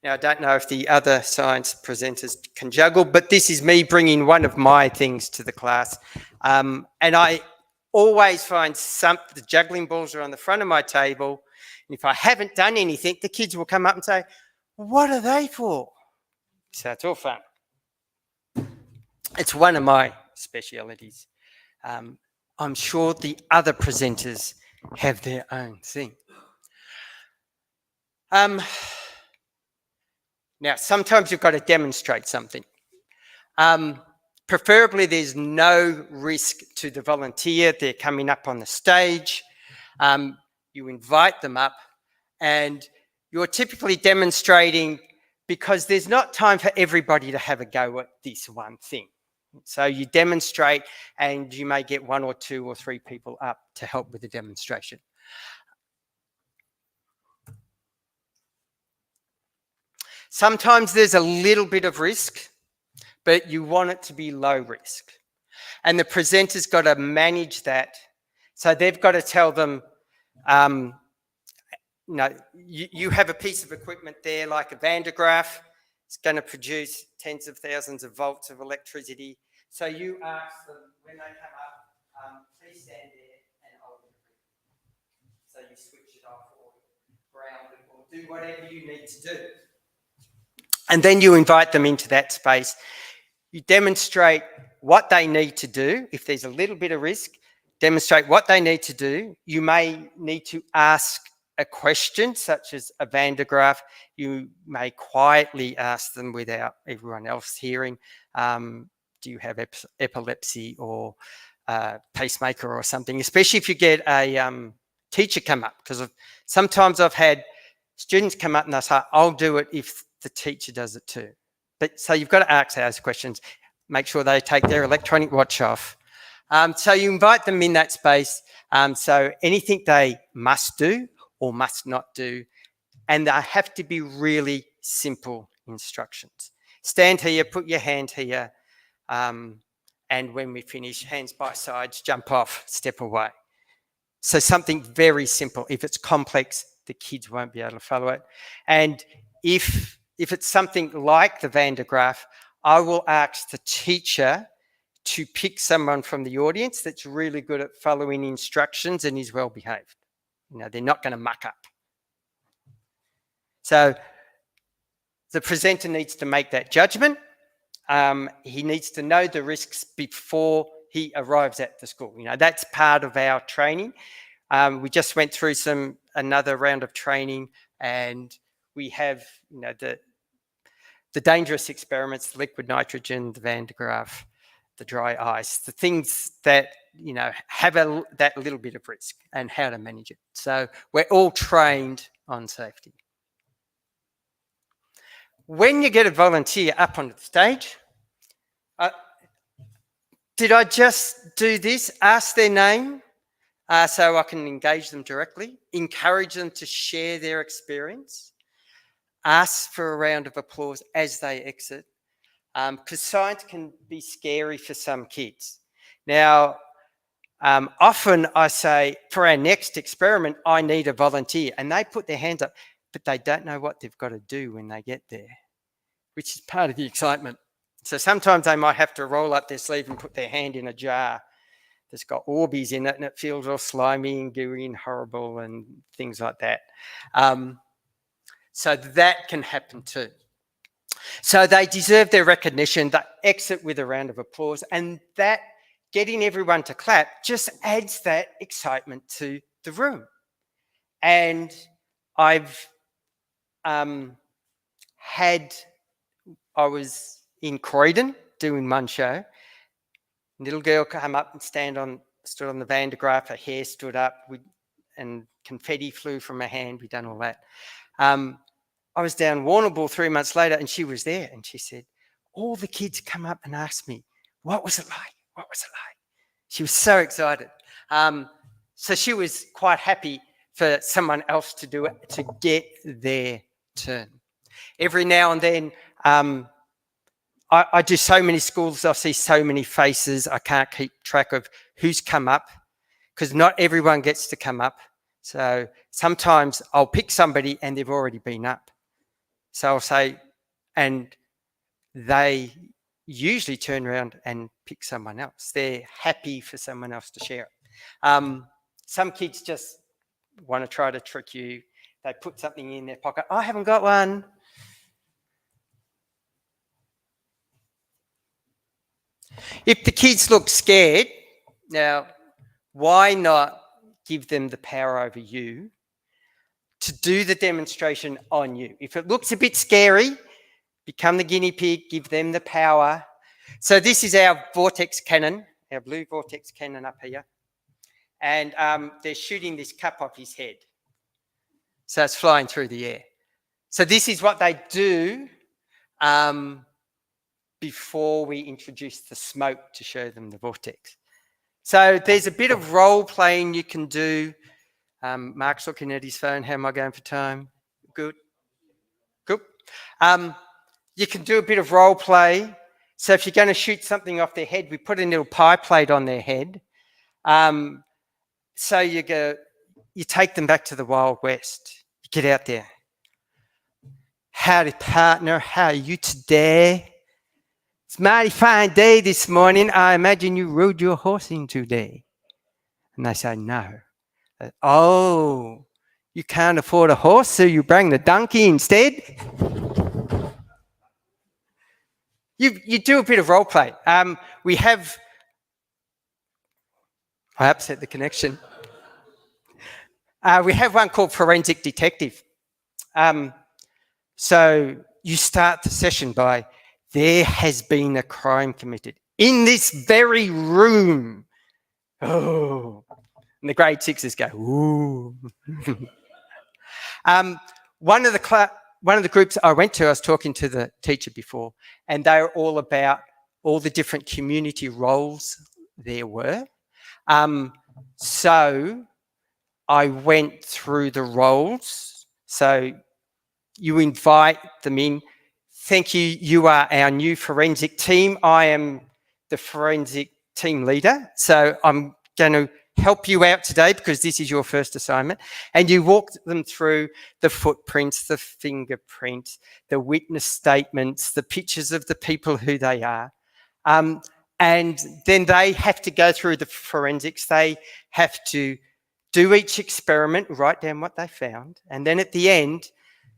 Now, I don't know if the other science presenters can juggle, but this is me bringing one of my things to the class. And I always find the juggling balls are on the front of my table. And if I haven't done anything, the kids will come up and say, "What are they for?" So it's all fun. It's one of my specialities. I'm sure the other presenters have their own thing. Now, sometimes you've got to demonstrate something. Preferably, there's no risk to the volunteer. They're coming up on the stage. You invite them up, and you're typically demonstrating because there's not time for everybody to have a go at this one thing. So you demonstrate, and you may get 1 or 2 or 3 people up to help with the demonstration. Sometimes there's a little bit of risk, but you want it to be low risk. And the presenter's got to manage that. So they've got to tell them, you have a piece of equipment there like a Van de Graaff. It's going to produce tens of thousands of volts of electricity. So you ask them when they come up, please stand there and hold it. So you switch it off or ground it or do whatever you need to do. And then you invite them into that space. You demonstrate what they need to do. If there's a little bit of risk, demonstrate what they need to do. You may need to ask a question, such as a Van de Graaff. You may quietly ask them without everyone else hearing, do you have epilepsy or pacemaker or something, especially if you get a teacher come up, because sometimes I've had students come up and they say, I'll do it if the teacher does it too. But so you've got to ask those questions, make sure they take their electronic watch off. So you invite them in that space. So anything they must do or must not do, and they have to be really simple instructions. Stand here, put your hand here, and when we finish, hands by sides, jump off, step away. So something very simple. If it's complex, the kids won't be able to follow it. And if it's something like the Van de Graaff, I will ask the teacher to pick someone from the audience that's really good at following instructions and is well behaved. They're not going to muck up. So the presenter needs to make that judgment. He needs to know the risks before he arrives at the school. That's part of our training. We just went through another round of training, and we have, the dangerous experiments, the liquid nitrogen, the Van de Graaff, the dry ice, the things that, have that little bit of risk and how to manage it. So we're all trained on safety. When you get a volunteer up on the stage, did I just do this? Ask their name so I can engage them directly, encourage them to share their experience, ask for a round of applause as they exit, because science can be scary for some kids. Now, often I say, for our next experiment, I need a volunteer, and they put their hands up, but they don't know what they've got to do when they get there, which is part of the excitement. So sometimes they might have to roll up their sleeve and put their hand in a jar that's got Orbeez in it, and it feels all slimy and gooey and horrible and things like that. So that can happen too. So they deserve their recognition. They exit with a round of applause, and that getting everyone to clap just adds that excitement to the room. And I've I was in Croydon doing one show. Little girl came up and stood on the Van de Graaff. Her hair stood up, and confetti flew from her hand. We'd done all that. I was down Warrnambool 3 months later, and she was there, and she said, all the kids come up and asked me, what was it like? What was it like? She was so excited. So she was quite happy for someone else to do it, to get their turn. Every now and then, I do so many schools, I see so many faces, I can't keep track of who's come up, because not everyone gets to come up. So sometimes I'll pick somebody and they've already been up. So I'll say, and they usually turn around and pick someone else. They're happy for someone else to share it. Some kids just want to try to trick you. They put something in their pocket. I haven't got one. If the kids look scared, now why not give them the power over you to do the demonstration on you? If it looks a bit scary, become the guinea pig, give them the power. So this is our Vortex Cannon, our blue Vortex Cannon up here. And they're shooting this cup off his head. So it's flying through the air. So this is what they do before we introduce the smoke to show them the vortex. So there's a bit of role playing you can do. Mark's looking at his phone. How am I going for time? Good. Good. You can do a bit of role play. So if you're going to shoot something off their head, we put a little pie plate on their head. So you take them back to the Wild West. You get out there. Howdy, partner. How are you today? It's a mighty fine day this morning. I imagine you rode your horse in today. And they say, no. Oh, you can't afford a horse, so you bring the donkey instead? You do a bit of role play. We have... I upset the connection. We have one called Forensic Detective. So you start the session by, there has been a crime committed in this very room. Oh, and the grade sixes go, ooh. One of the groups I went to, I was talking to the teacher before, and they were all about all the different community roles there were. So I went through the roles. So you invite them in. Thank you. You are our new forensic team. I am the forensic team leader. So I'm going to help you out today because this is your first assignment. And you walk them through the footprints, the fingerprints, the witness statements, the pictures of the people who they are. And then they have to go through the forensics. They have to do each experiment, write down what they found. And then at the end,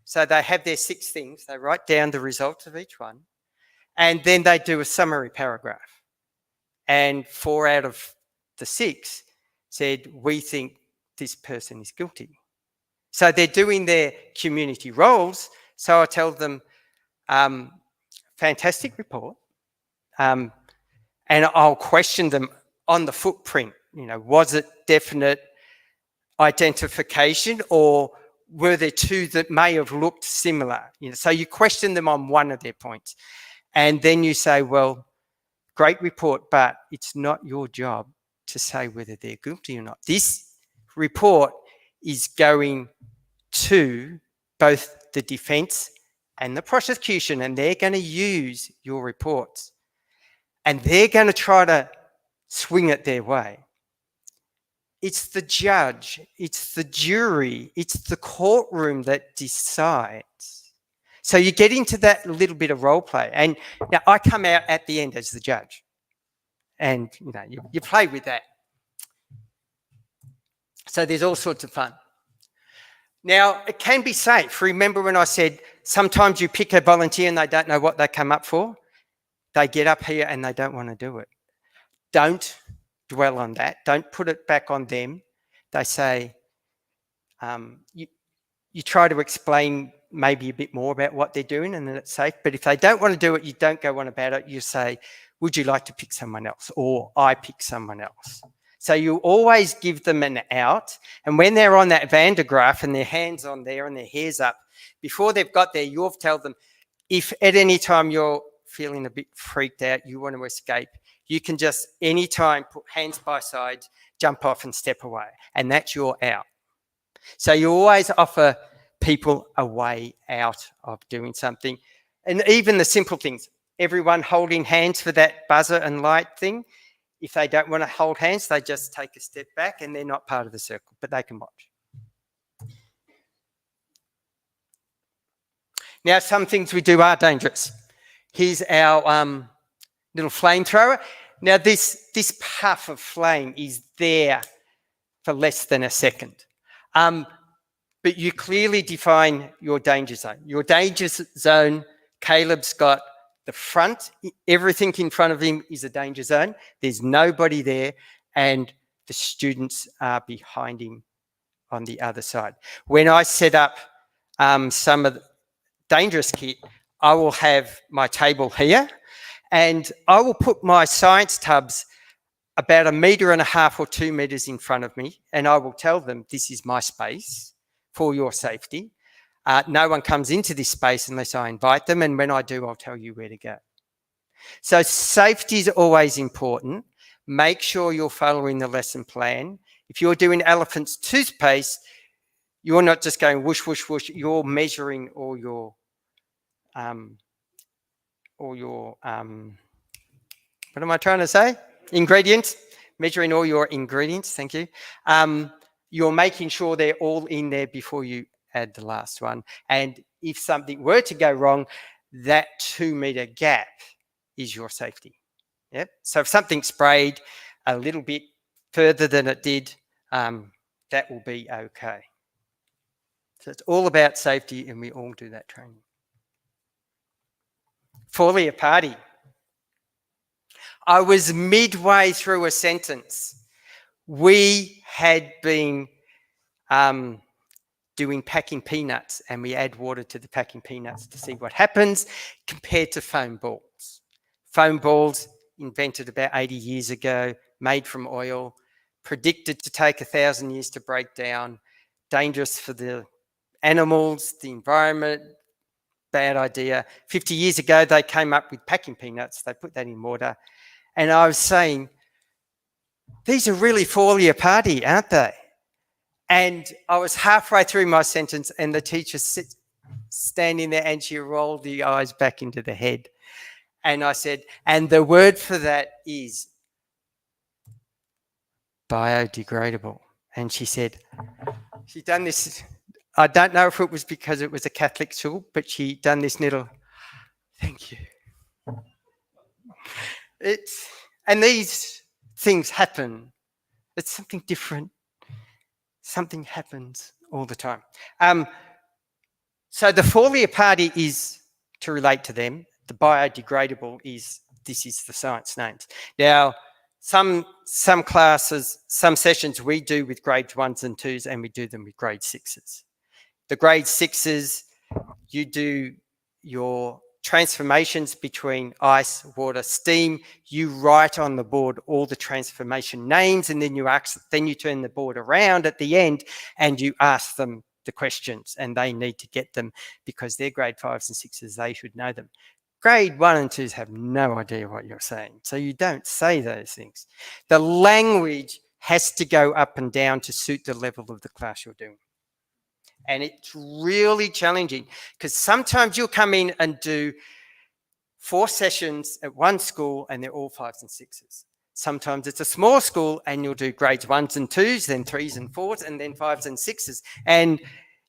so they have their 6 things. They write down the results of each one. And then they do a summary paragraph. And 4 out of the 6 said, we think this person is guilty. So they're doing their community roles. So I tell them, fantastic report. And I'll question them on the footprint. You know, was it definite identification, or were there 2 that may have looked similar? You know, so you question them on one of their points. And then you say, well, great report, but it's not your job to say whether they're guilty or not. This report is going to both the defence and the prosecution, and they're going to use your reports. And they're going to try to swing it their way. It's the judge, it's the jury, it's the courtroom that decides. So you get into that little bit of role play. And now I come out at the end as the judge. And you know, you play with that. So there's all sorts of fun. Now, it can be safe. Remember when I said sometimes you pick a volunteer and they don't know what they come up for? They get up here and they don't want to do it. Don't dwell on that. Don't put it back on them. They say, you try to explain maybe a bit more about what they're doing and that it's safe. But if they don't want to do it, you don't go on about it. You say, would you like to pick someone else? Or I pick someone else. So you always give them an out. And when they're on that Van der Graaf and their hands on there and their hair's up, before they've got there, you've told them, if at any time you're feeling a bit freaked out, you want to escape, you can just anytime put hands by sides, jump off and step away. And that's your out. So you always offer people a way out of doing something. And even the simple things, everyone holding hands for that buzzer and light thing. If they don't want to hold hands, they just take a step back and they're not part of the circle, but they can watch. Now, some things we do are dangerous. Here's our little flamethrower. Now, this puff of flame is there for less than a second. But you clearly define your danger zone. Your danger zone, Caleb's got the front, everything in front of him is a danger zone. There's nobody there. And the students are behind him on the other side. When I set up some of the dangerous kit, I will have my table here, and I will put my science tubs about 1.5 meters or 2 meters in front of me, and I will tell them this is my space for your safety. No one comes into this space unless I invite them, and when I do, I'll tell you where to go. So safety is always important. Make sure you're following the lesson plan. If you're doing elephant's toothpaste, you're not just going whoosh, whoosh, whoosh. You're measuring all your what am I trying to say? Ingredients. Measuring all your ingredients. Thank you. You're making sure they're all in there before you add the last one. And if something were to go wrong, that 2 meter gap is your safety. Yep. So if something sprayed a little bit further than it did, that will be okay. So it's all about safety, and we all do that training. Folia party. I was midway through a sentence. We had been doing packing peanuts, and we add water to the packing peanuts to see what happens compared to foam balls. Foam balls invented about 80 years ago, made from oil, predicted to take 1,000 years to break down, dangerous for the animals, the environment, bad idea. 50 years ago, they came up with packing peanuts. They put that in water. And I was saying, these are really folia party, aren't they? And I was halfway through my sentence, and the teacher standing there, and she rolled the eyes back into the head. And I said, and the word for that is biodegradable. And she said, she'd done this. I don't know if it was because it was a Catholic school, but she'd done this little, thank you. And these things happen. It's something different. Something happens all the time. So the folia party is to relate to them. The biodegradable is, this is the science names. Now, some classes, some sessions we do with grade 1s and 2s, and we do them with grade 6s. The grade 6s, you do your transformations between ice, water, steam. You write on the board all the transformation names, and then you turn the board around at the end and you ask them the questions, and they need to get them because they're grade 5s and 6s. They should know them. Grade 1 and 2s have no idea what you're saying, so you don't say those things. The language has to go up and down to suit the level of the class you're doing. And it's really challenging because sometimes you'll come in and do 4 sessions at one school and they're all 5s and 6s. Sometimes it's a small school and you'll do grades 1s and 2s, then 3s and 4s, and then 5s and 6s. And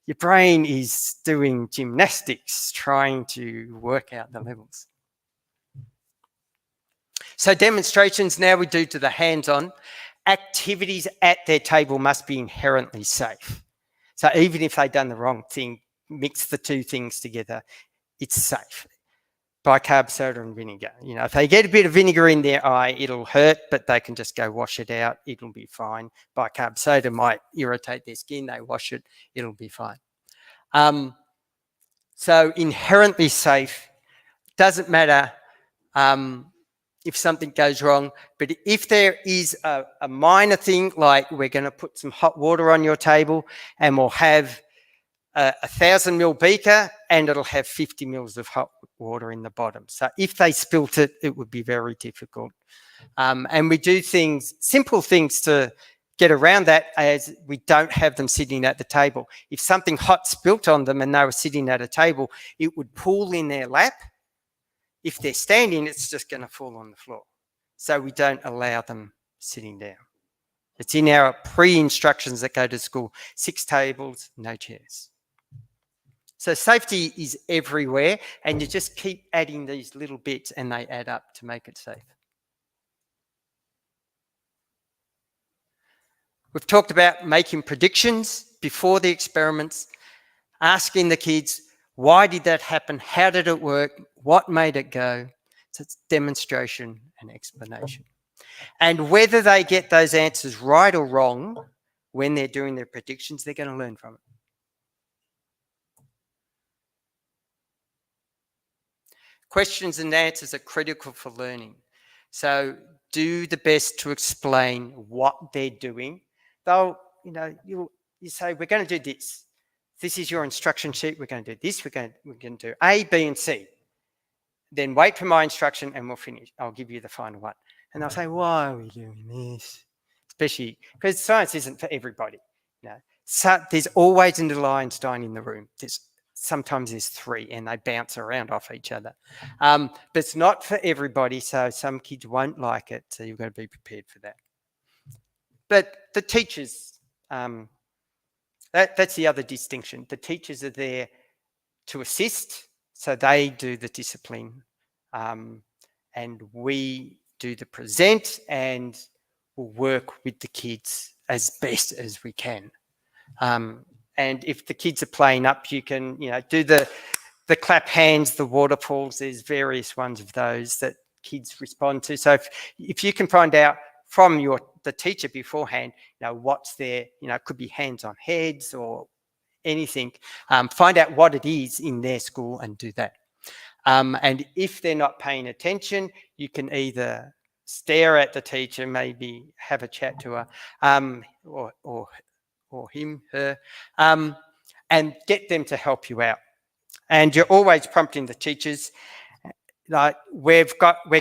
your brain is doing gymnastics trying to work out the levels. So demonstrations now we do to the hands-on. Activities at their table must be inherently safe. So even if they've done the wrong thing, mix the two things together, it's safe. Bicarb soda and vinegar. You know, if they get a bit of vinegar in their eye, it'll hurt, but they can just go wash it out. It'll be fine. Bicarb soda might irritate their skin. They wash it. It'll be fine. So inherently safe. Doesn't matter if something goes wrong, but if there is a minor thing, like we're going to put some hot water on your table and we'll have a 1,000 ml beaker and it'll have 50 mils of hot water in the bottom. So if they spilt it, it would be very difficult. And we do things, simple things to get around that, as we don't have them sitting at the table. If something hot spilt on them and they were sitting at a table, it would pool in their lap. If they're standing, it's just going to fall on the floor. So we don't allow them sitting down. It's in our pre-instructions that go to school. 6 tables, no chairs. So safety is everywhere, and you just keep adding these little bits and they add up to make it safe. We've talked about making predictions before the experiments, asking the kids, why did that happen? How did it work? What made it go? So it's demonstration and explanation. And whether they get those answers right or wrong when they're doing their predictions, they're going to learn from it. Questions and answers are critical for learning. So do the best to explain what they're doing. They'll, you say, we're going to do this. This is your instruction sheet. We're going to do this. We're going to do A, B, and C. Then wait for my instruction and we'll finish. I'll give you the final one. And they'll say, why are we doing this? Especially because science isn't for everybody. So there's always a little Einstein in the room. Sometimes there's 3 and they bounce around off each other. But it's not for everybody, so some kids won't like it, so you've got to be prepared for that. But the teachers, that's the other distinction. The teachers are there to assist, so they do the discipline, and we do the present, and we'll work with the kids as best as we can. And if the kids are playing up, you can, do the clap hands, the waterfalls. There's various ones of those that kids respond to. So if you can find out from the teacher beforehand, what's there, it could be hands on heads or anything. Find out what it is in their school and do that. And if they're not paying attention, you can either stare at the teacher, maybe have a chat to her, or him, her, and get them to help you out. And you're always prompting the teachers. Like we're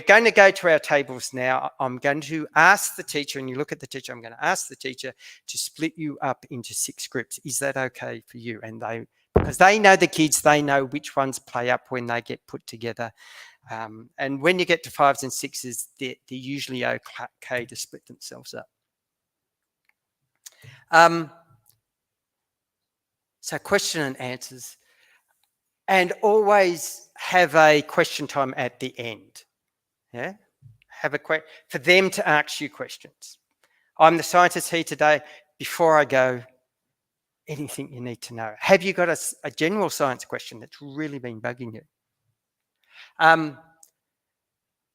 going to go to our tables now. I'm going to ask the teacher, and you look at the teacher, I'm going to ask the teacher to split you up into 6 groups. Is that okay for you? And because they know the kids, they know which ones play up when they get put together. And when you get to 5s and 6s, they're usually okay to split themselves up. So question and answers, and always have a question time at the end. Yeah, for them to ask you questions. I'm the scientist here today. Before I go, anything you need to know? Have you got a general science question that's really been bugging you?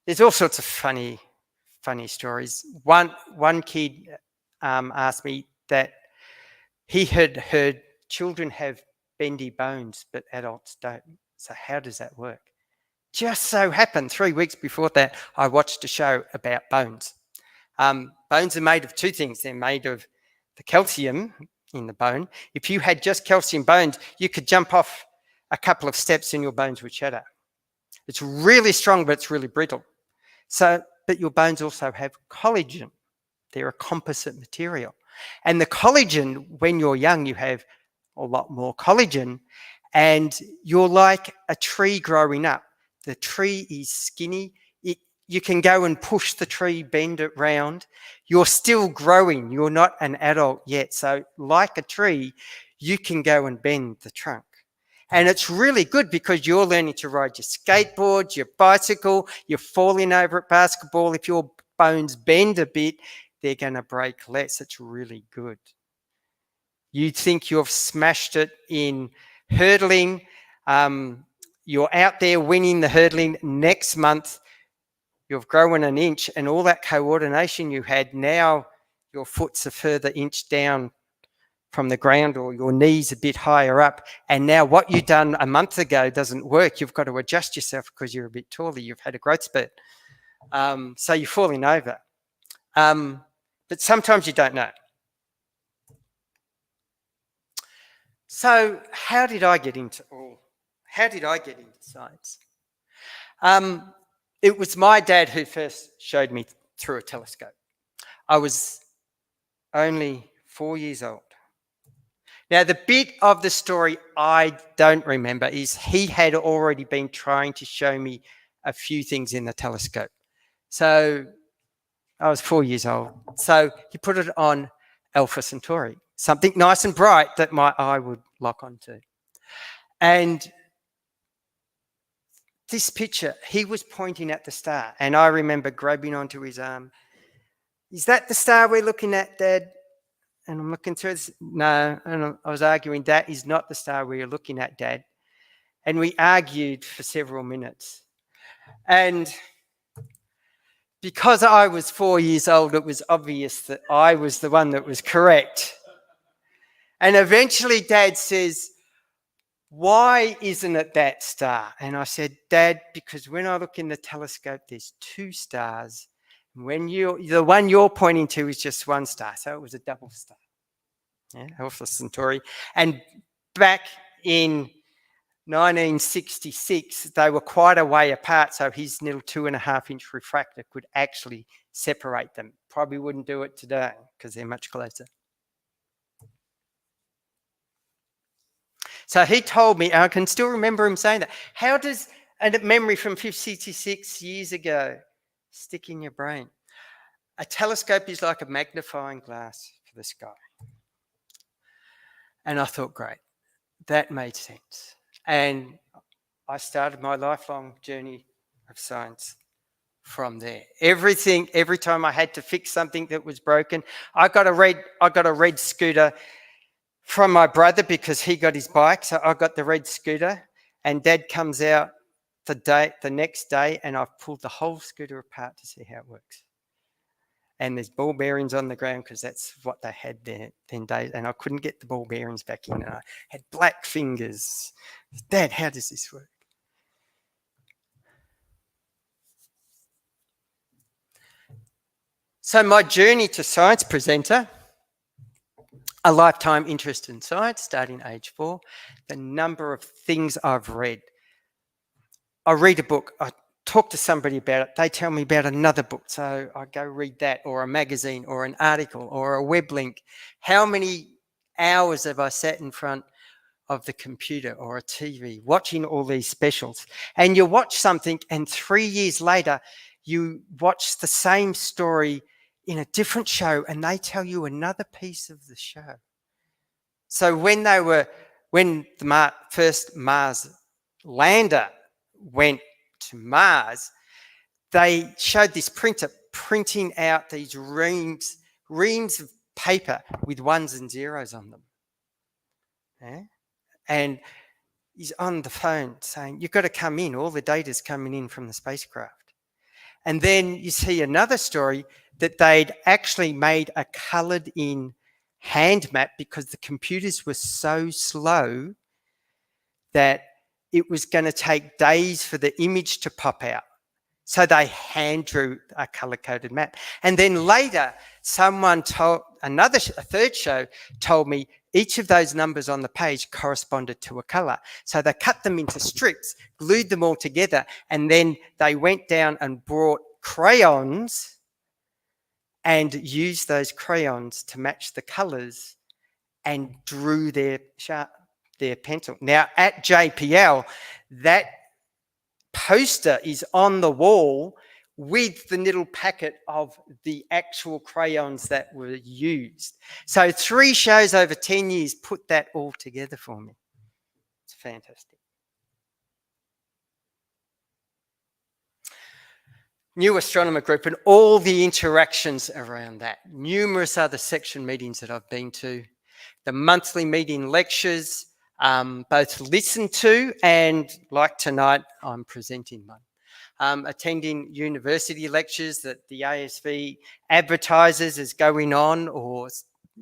There's all sorts of funny stories. One kid asked me that he had heard children have bendy bones, but adults don't. So how does that work? Just so happened 3 weeks before that, I watched a show about bones. Bones are made of 2 things. They're made of the calcium in the bone. If you had just calcium bones, you could jump off a couple of steps and your bones would shatter. It's really strong, but it's really brittle. But your bones also have collagen. They're a composite material. And the collagen, when you're young, you have a lot more collagen, and you're like a tree growing up. The tree is skinny. You can go and push the tree, bend it round. You're still growing. You're not an adult yet. So like a tree, you can go and bend the trunk. And it's really good because you're learning to ride your skateboard, your bicycle, you're falling over at basketball. If your bones bend a bit, they're going to break less. It's really good. You think you've smashed it in hurdling. You're out there winning the hurdling. Next month, you've grown an inch, and all that coordination you had, now your foot's a further inch down from the ground, or your knees a bit higher up. And now what you've done a month ago doesn't work. You've got to adjust yourself because you're a bit taller. You've had a growth spurt. So you're falling over. But sometimes you don't know. So how did I get into science? It was my dad who first showed me through a telescope. I was only 4 years old. Now, the bit of the story I don't remember is he had already been trying to show me a few things in the telescope. So I was 4 years old. So he put it on Alpha Centauri, something nice and bright that my eye would lock onto. And this picture, he was pointing at the star, and I remember grabbing onto his arm. Is that the star we're looking at, Dad? And I'm looking through this. No, and I was arguing, that is not the star we're looking at, Dad. And we argued for several minutes. And because I was 4 years old, it was obvious that I was the one that was correct. And eventually Dad says, why isn't it that star? And I said, Dad, because when I look in the telescope, there's 2 stars. And when the one you're pointing to is just 1 star. So it was a double star. Yeah, Alpha Centauri. And back in 1966, they were quite a way apart, so his little 2.5-inch refractor could actually separate them. Probably wouldn't do it today because they're much closer. So he told me, I can still remember him saying that. How does a memory from 56 years ago stick in your brain? A telescope is like a magnifying glass for the sky. And I thought, great, that made sense. And I started my lifelong journey of science from there. Every time I had to fix something that was broken, I got a red scooter from my brother because he got his bike. So I got the red scooter, and Dad comes out the next day, and I've pulled the whole scooter apart to see how it works. And there's ball bearings on the ground because that's what they had there then days. And I couldn't get the ball bearings back in. And I had black fingers. Dad, how does this work? So my journey to science presenter, a lifetime interest in science, starting age 4, the number of things I've read. I read a book, I talk to somebody about it, they tell me about another book, so I go read that, or a magazine, or an article, or a web link. How many hours have I sat in front of the computer or a TV watching all these specials? And you watch something, and 3 years later, you watch the same story in a different show, and they tell you another piece of the show. So when the first Mars lander went to Mars, they showed this printer printing out these reams of paper with 1s and 0s on them. Yeah? And he's on the phone saying, you've got to come in, all the data's coming in from the spacecraft. And then you see another story that they'd actually made a coloured in hand map because the computers were so slow that it was going to take days for the image to pop out. So they hand drew a colour-coded map. And then later, a third show told me each of those numbers on the page corresponded to a colour. So they cut them into strips, glued them all together, and then they went down and brought crayons and used those crayons to match the colours and drew their pencil. Now, at JPL, that poster is on the wall with the little packet of the actual crayons that were used. So 3 shows over 10 years put that all together for me. It's fantastic. New Astronomer Group and all the interactions around that. Numerous other section meetings that I've been to. The monthly meeting lectures, both listened to and, like tonight, I'm presenting one. Attending university lectures that the ASV advertises as going on, or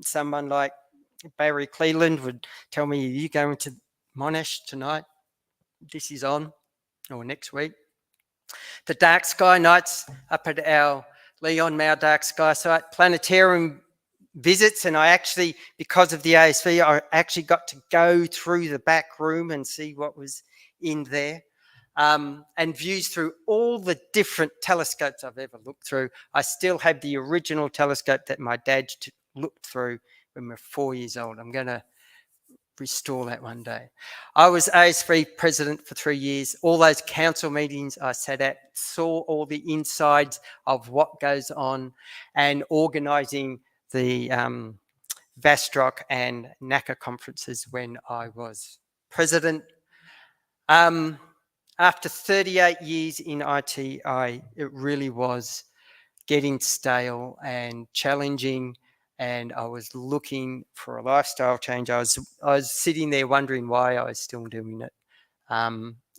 someone like Barry Cleland would tell me, are you going to Monash tonight? This is on, or next week. The dark sky nights up at our Leon Mao Dark Sky Site, planetarium visits, and I actually, because of the ASV, I actually got to go through the back room and see what was in there, and views through all the different telescopes I've ever looked through. I still have the original telescope that my dad looked through when we were 4 years old. I'm going to restore that one day. I was ASV president for 3 years. All those council meetings I sat at, saw all the insides of what goes on, and organising the VASTROC and NACA conferences when I was president. After 38 years in IT, it really was getting stale and challenging, and I was looking for a lifestyle change. I was sitting there wondering why I was still doing it.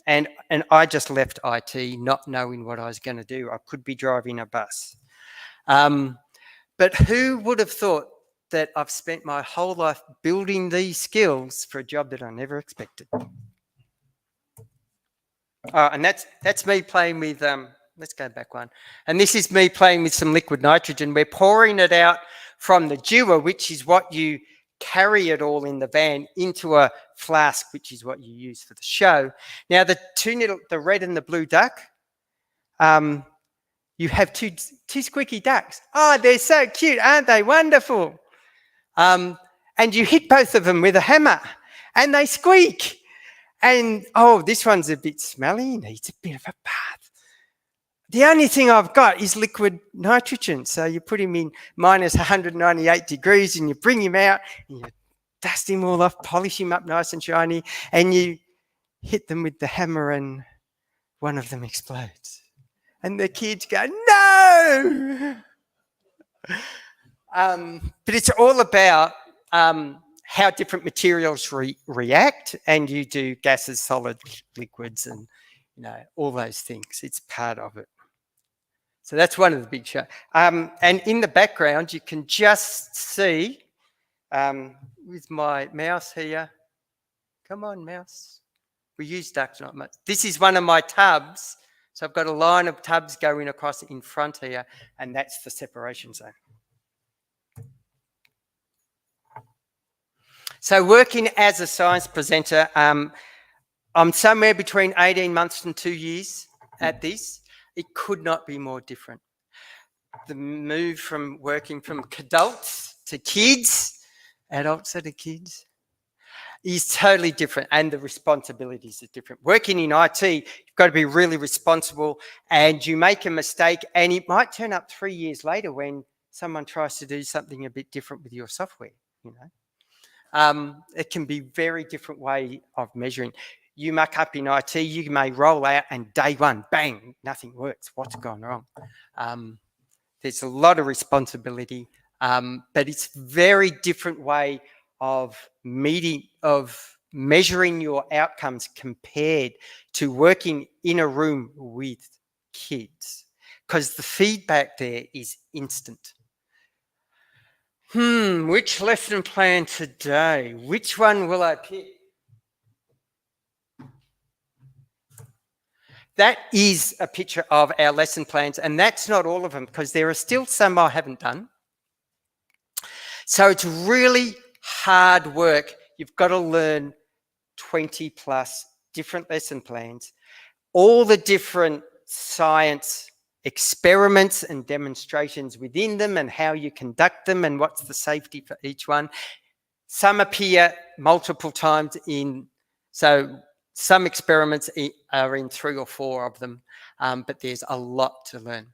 And I just left IT not knowing what I was going to do. I could be driving a bus. But who would have thought that I've spent my whole life building these skills for a job that I never expected? And that's me playing with, let's go back one. And this is me playing with some liquid nitrogen. We're pouring it out from the dewar, which is what you carry it all in the van, into a flask, which is what you use for the show. Now, the red and the blue duck, you have two squeaky ducks. Oh, they're so cute, aren't they? Wonderful. And you hit both of them with a hammer and they squeak. And, oh, this one's a bit smelly, needs a bit of a bath. The only thing I've got is liquid nitrogen. So you put him in minus 198 degrees and you bring him out and you dust him all off, polish him up nice and shiny, and you hit them with the hammer and one of them explodes. And the kids go, no! But it's all about how different materials react, and you do gases, solids, liquids, and all those things. It's part of it. So that's one of the big shows. And in the background, you can just see with my mouse here. Come on, mouse. We use ducks not much. This is one of my tubs. So I've got a line of tubs going across in front here, and that's the separation zone. So working as a science presenter, I'm somewhere between 18 months and 2 years at this. It could not be more different. The move from working from adults to kids, adults to kids, is totally different, and the responsibilities are different. Working in IT, you've got to be really responsible, and you make a mistake and it might turn up 3 years later when someone tries to do something a bit different with your software, It can be a very different way of measuring. You muck up in IT, you may roll out and day one, bang, nothing works. What's gone wrong? There's a lot of responsibility, but it's a very different way of measuring your outcomes compared to working in a room with kids, because the feedback there is instant. Which lesson plan today? Which one will I pick? That is a picture of our lesson plans, and that's not all of them, because there are still some I haven't done. So it's really hard work. You've got to learn 20 plus different lesson plans, all the different science experiments and demonstrations within them, and how you conduct them, and what's the safety for each one. Some appear multiple times so some experiments are in 3 or 4 of them, but there's a lot to learn.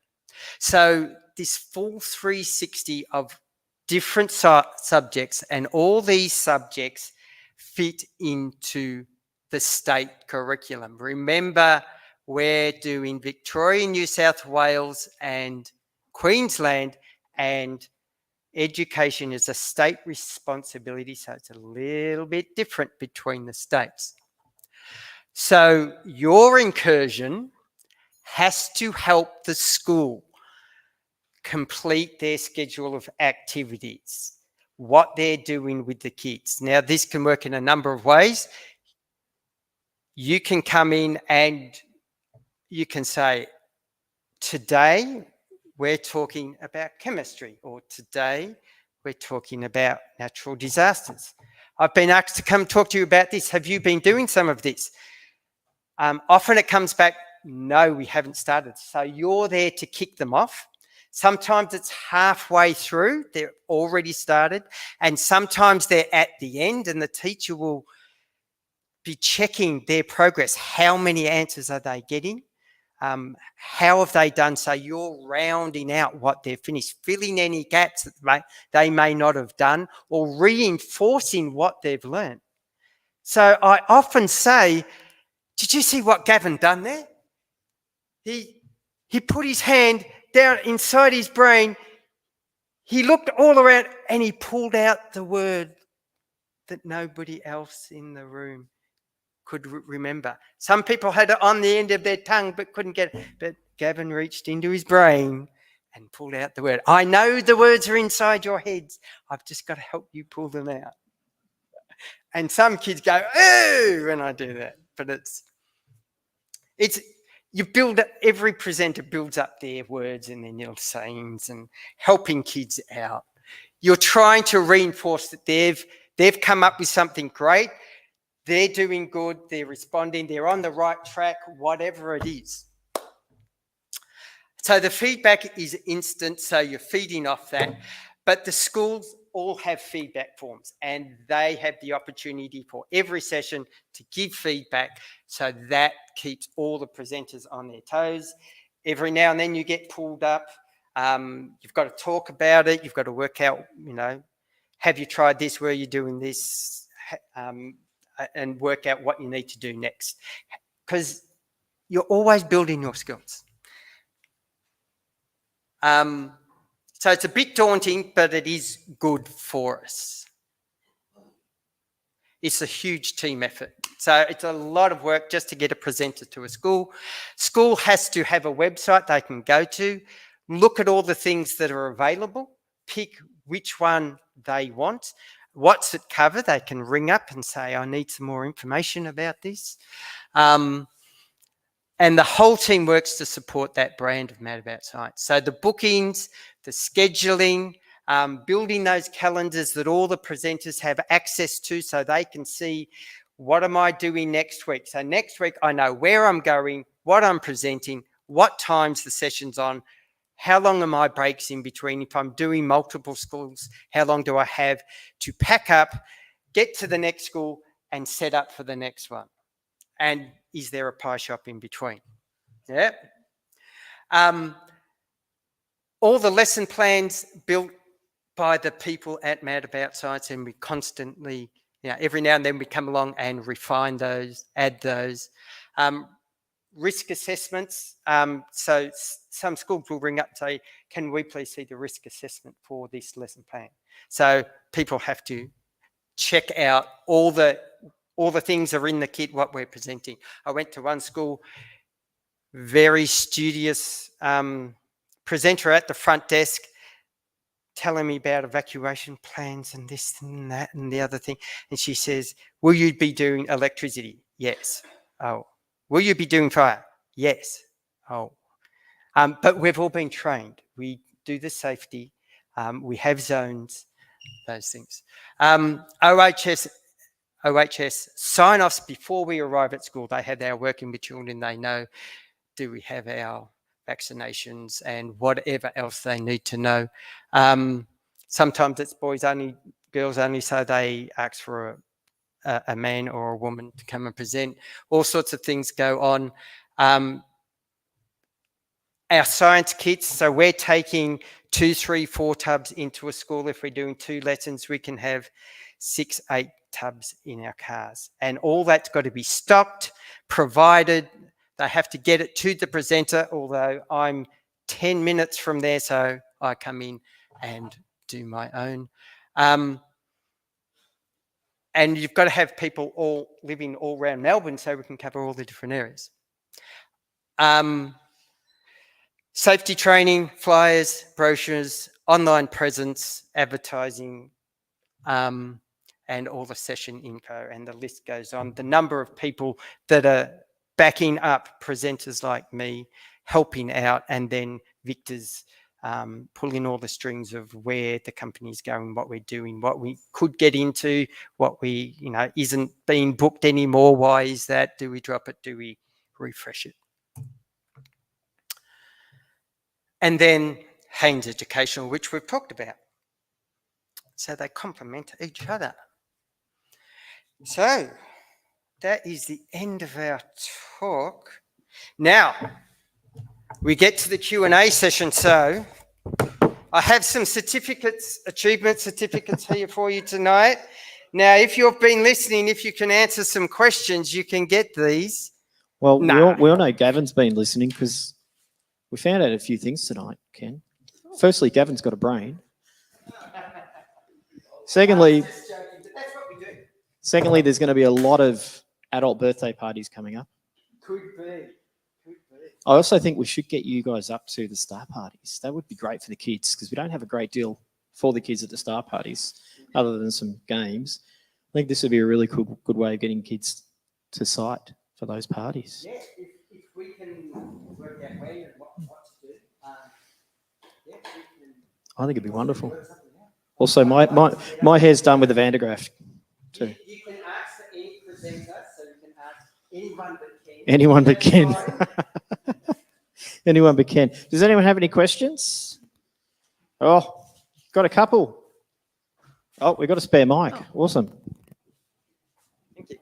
So this full 360 of different subjects, and all these subjects fit into the state curriculum. Remember, we're doing Victoria, New South Wales and Queensland, and education is a state responsibility, so it's a little bit different between the states. So your incursion has to help the school complete their schedule of activities, what they're doing with the kids. Now, this can work in a number of ways. You can come in and you can say, today we're talking about chemistry, or today we're talking about natural disasters. I've been asked to come talk to you about this. Have you been doing some of this? Often it comes back, no, we haven't started. So you're there to kick them off. Sometimes it's halfway through, they're already started, and sometimes they're at the end, and the teacher will be checking their progress. How many answers are they getting? How have they done? So you're rounding out what they've finished, filling any gaps that they may not have done, or reinforcing what they've learned. So I often say, did you see what Gavin done there? He put his hand down inside his brain, he looked all around and he pulled out the word that nobody else in the room could remember. Some people had it on the end of their tongue but couldn't get it. But Gavin reached into his brain and pulled out the word. I know the words are inside your heads. I've just got to help you pull them out. And some kids go, oh, when I do that. But every presenter builds up their words and their little sayings and helping kids out. You're trying to reinforce that they've come up with something great. They're doing good. They're responding. They're on the right track, whatever it is. So the feedback is instant. So you're feeding off that. But the schools all have feedback forms, and they have the opportunity for every session to give feedback. So that keeps all the presenters on their toes. Every now and then you get pulled up. You've got to talk about it. You've got to work out, have you tried this? Where are you doing this? And work out what you need to do next. Because you're always building your skills. So it's a bit daunting, but it is good for us. It's a huge team effort. So it's a lot of work just to get a presenter to a school. School has to have a website they can go to, look at all the things that are available, pick which one they want. What's it cover? They can ring up and say, I need some more information about this. And the whole team works to support that brand of Mad About Science. So the bookings, the scheduling, building those calendars that all the presenters have access to so they can see, what am I doing next week? So next week, I know where I'm going, what I'm presenting, what times the session's on, how long are my breaks in between? If I'm doing multiple schools, how long do I have to pack up, get to the next school and set up for the next one? And is there a pie shop in between? Yeah. All the lesson plans built by the people at Mad About Science, and we constantly, every now and then we come along and refine those, add those. Risk assessments. So some schools will ring up and say, can we please see the risk assessment for this lesson plan? So people have to check out all the things are in the kit, what we're presenting. I went to one school, very studious presenter at the front desk, telling me about evacuation plans and this and that and the other thing. And she says, will you be doing electricity? Yes. Oh. Will you be doing fire? Yes. Oh. But we've all been trained. We do the safety. We have zones, those things. OHS sign-offs before we arrive at school. They have our working with children. They know, do we have our vaccinations and whatever else they need to know. Sometimes it's boys only, girls only, so they ask for a man or a woman to come and present. All sorts of things go on. Our science kits, so we're taking 2, 3, 4 tubs into a school. If we're doing 2 lessons, we can have 6, 8 tubs in our cars. And all that's got to be stocked, provided. They have to get it to the presenter, although I'm 10 minutes from there, so I come in and do my own. And you've got to have people all living all around Melbourne so we can cover all the different areas. Safety training, flyers, brochures, online presence, advertising, and all the session info, and the list goes on. The number of people that are backing up presenters like me, helping out, and then Victor's pulling all the strings of where the company's going, what we're doing, what we could get into, what we, isn't being booked anymore. Why is that? Do we drop it? Do we refresh it? And then Haynes Educational, which we've talked about. So they complement each other. So that is the end of our talk. Now, we get to the Q&A session. So I have some certificates, achievement certificates here for you tonight. Now, if you've been listening, if you can answer some questions, you can get these. Well, we all know Gavin's been listening because we found out a few things tonight, Ken. Firstly, Gavin's got a brain. Secondly, there's going to be a lot of adult birthday parties coming up. Could be. I also think we should get you guys up to the star parties. That would be great for the kids because we don't have a great deal for the kids at the star parties other than some games. I think this would be a really cool, good way of getting kids to site for those parties. Yeah, if we can work out when and what to do, yeah, we can I think it'd be wonderful. work something out. Also, my hair's done with the Van de Graaff too. You can ask any presenter, so you can ask anyone but Ken. Anyone but That's Ken. fine. Anyone but Ken. Does anyone have any questions? Oh, got a couple. Oh, we've got a spare mic. Awesome. Thank you.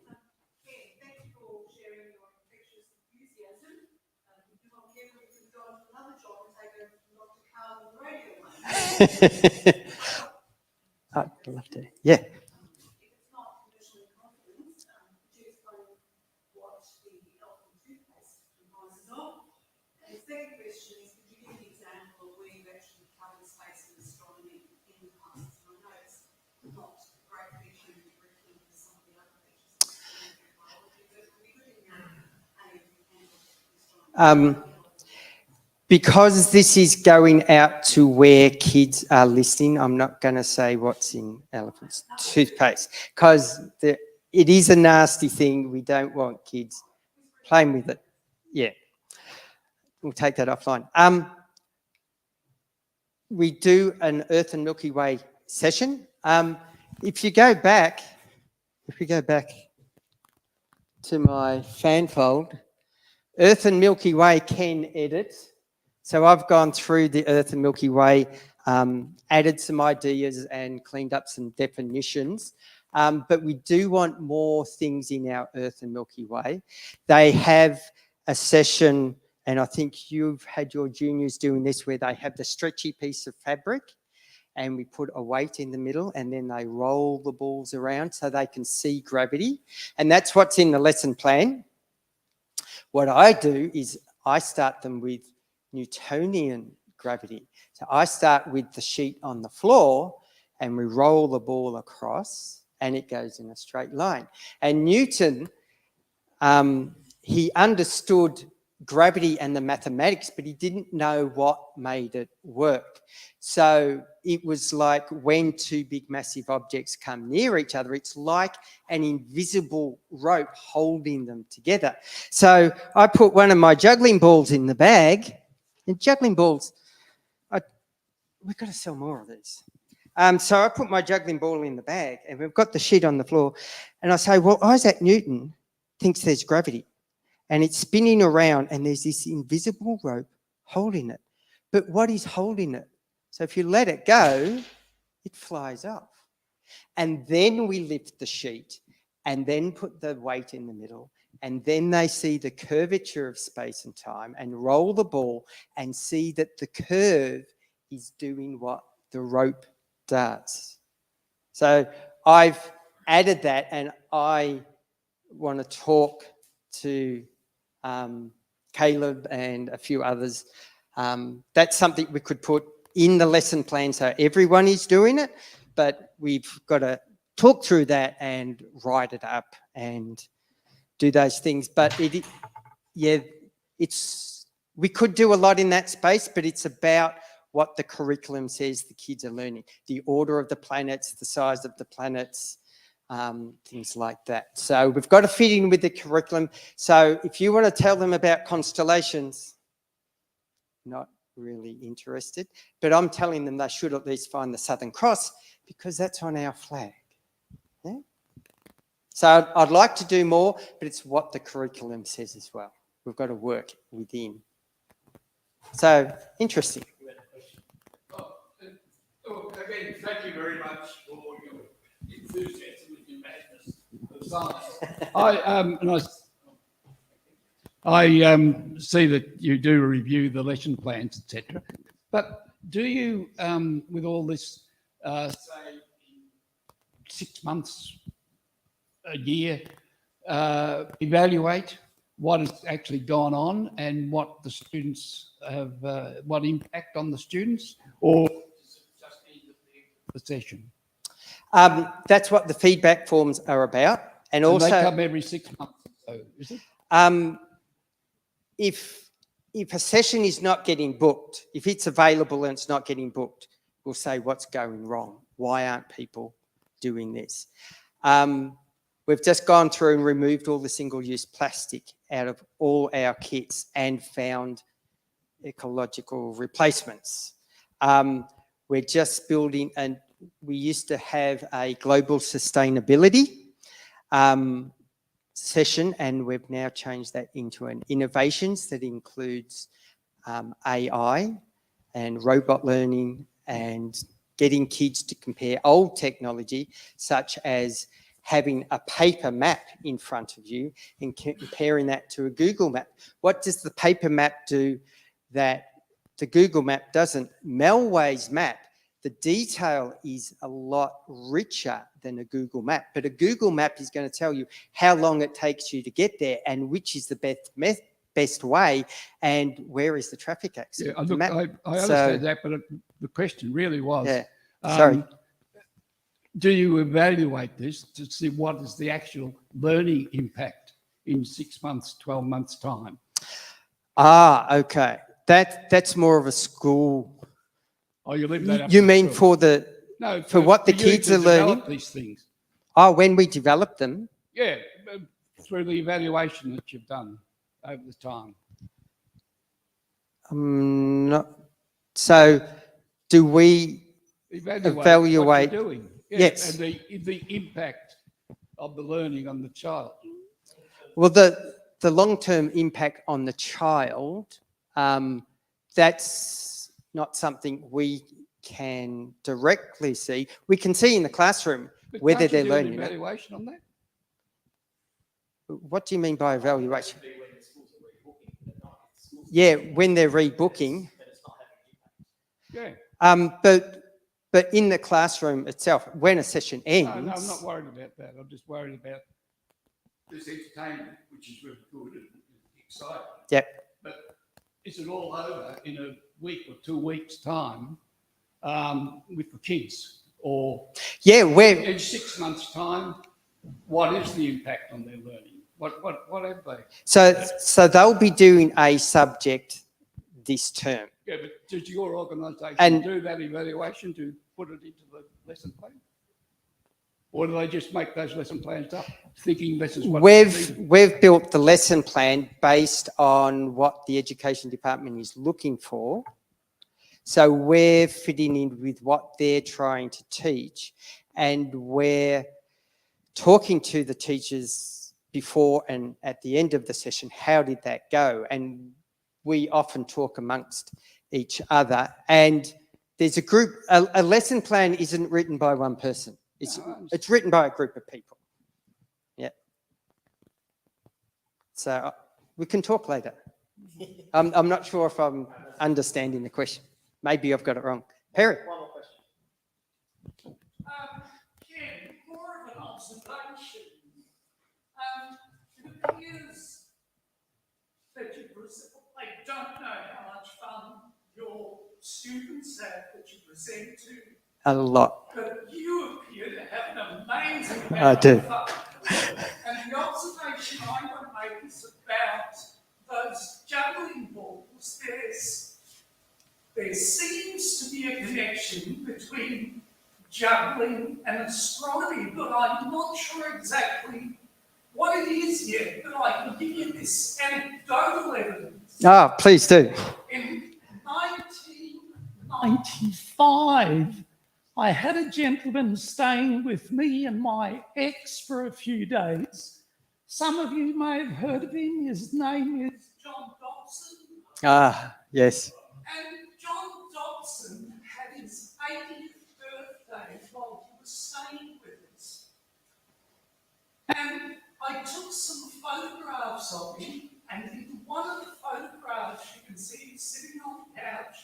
Thank you for sharing your infectious enthusiasm. If you want Kevin, you can go on to another job and take over from Dr. Carl on the radio. I'd love to. Yeah. If it's not commercial in confidence, could you explain what the elephant toothpaste comprises of? And the second question is, could you give an example of where you actually covered space in astronomy in the past? And I know it's not a great feature in the curriculum for some of the other features in biology, but it would be good in your astronomy. Because this is going out to where kids are listening, I'm not going to say what's in elephant's toothpaste because it is a nasty thing. We don't want kids playing with it. Yeah, we'll take that offline. We do an Earth and Milky Way session. If we go back to my fan fold, Earth and Milky Way can edit. So I've gone through the Earth and Milky Way, added some ideas and cleaned up some definitions. But we do want more things in our Earth and Milky Way. They have a session, and I think you've had your juniors doing this, where they have the stretchy piece of fabric and we put a weight in the middle and then they roll the balls around so they can see gravity. And that's what's in the lesson plan. What I do is I start them with Newtonian gravity. So I start with the sheet on the floor and we roll the ball across and it goes in a straight line. And Newton, he understood gravity and the mathematics, but he didn't know what made it work. So it was like when two big massive objects come near each other, it's like an invisible rope holding them together. So I put one of my juggling balls in the bag. And juggling balls, we've got to sell more of these. So I put my juggling ball in the bag and we've got the sheet on the floor. And I say, well, Isaac Newton thinks there's gravity and it's spinning around and there's this invisible rope holding it. But what is holding it? So if you let it go, it flies off. And then we lift the sheet and then put the weight in the middle. And then they see the curvature of space and time and roll the ball and see that the curve is doing what the rope does. So I've added that and I want to talk to Caleb and a few others. That's something we could put in the lesson plan so everyone is doing it, but we've got to talk through that and write it up and do those things. But we could do a lot in that space, but it's about what the curriculum says the kids are learning, the order of the planets, the size of the planets, things like that. So we've got to fit in with the curriculum. So if you want to tell them about constellations, not really interested, but I'm telling them they should at least find the Southern Cross because that's on our flag. Yeah? So I'd like to do more, but it's what the curriculum says as well. We've got to work within. So, interesting. Again, thank you very much for your enthusiasm and your madness of science. I see that you do review the lesson plans, etc. But do you, with all this, say, in 6 months, a year, evaluate what has actually gone on and what the students have, what impact on the students, or is it just the end of the session? That's what the feedback forms are about. And And they also, come every 6 months. So is it? if a session is not getting booked, if it's available and it's not getting booked, we'll say what's going wrong. Why aren't people doing this? We've just gone through and removed all the single-use plastic out of all our kits and found ecological replacements. We're just building, and we used to have a global sustainability session, and we've now changed that into an innovations that includes AI and robot learning and getting kids to compare old technology, such as having a paper map in front of you and comparing that to a Google map. What does the paper map do that the Google map doesn't? Melway's map, the detail is a lot richer than a Google map, but a Google map is going to tell you how long it takes you to get there and which is the best way and where is the traffic accident. Yeah, look, I understand that, but the question really was, sorry. Do you evaluate this to see what is the actual learning impact in 6 months, 12 months' time? Okay. That's more of a school. Oh, you leave that up You to mean school. for what the you kids to are learning? develop these things. Oh, when we develop them. Yeah, through the evaluation that you've done over the time. So do we evaluate what you're doing? Yeah, yes. And the impact of the learning on the child. Well, the long-term impact on the child, that's not something we can directly see. We can see in the classroom But whether can't you they're do learning. an evaluation on that? What do you mean by evaluation? Yeah, when they're rebooking. Yeah. But in the classroom itself, when a session ends. No, I'm not worried about that. I'm just worried about this entertainment, which is really good and exciting. Yep. But is it all over in a week or 2 weeks' time with the kids? Or in 6 months' time, what is the impact on their learning? What have they? So they'll be doing a subject this term. Yeah, but does your organisation do that evaluation to put it into the lesson plan? Or do they just make those lesson plans up, thinking this is what we've built the lesson plan based on what the education department is looking for. So we're fitting in with what they're trying to teach, and we're talking to the teachers before and at the end of the session. How did that go? And we often talk amongst each other. And there's a group. A lesson plan isn't written by one person. It's written by a group of people. Yeah. So we can talk later. I'm not sure if I'm understanding the question. Maybe I've got it wrong. Perry. One more question. Ken, more of an observation. It appears that I don't know how much fun your students have that you present to. A lot. But you appear to have an amazing amount I do. of fun. And the observation I want to make is about those juggling balls. There seems to be a connection between juggling and astronomy, but I'm not sure exactly what it is yet, but I can give you this anecdotal evidence. Please do. In 1995, I had a gentleman staying with me and my ex for a few days. Some of you may have heard of him. His name is John Dobson. Yes. And John Dobson had his 80th birthday while he was staying with us. And I took some photographs of him, and in one of the photographs you can see him sitting on the couch,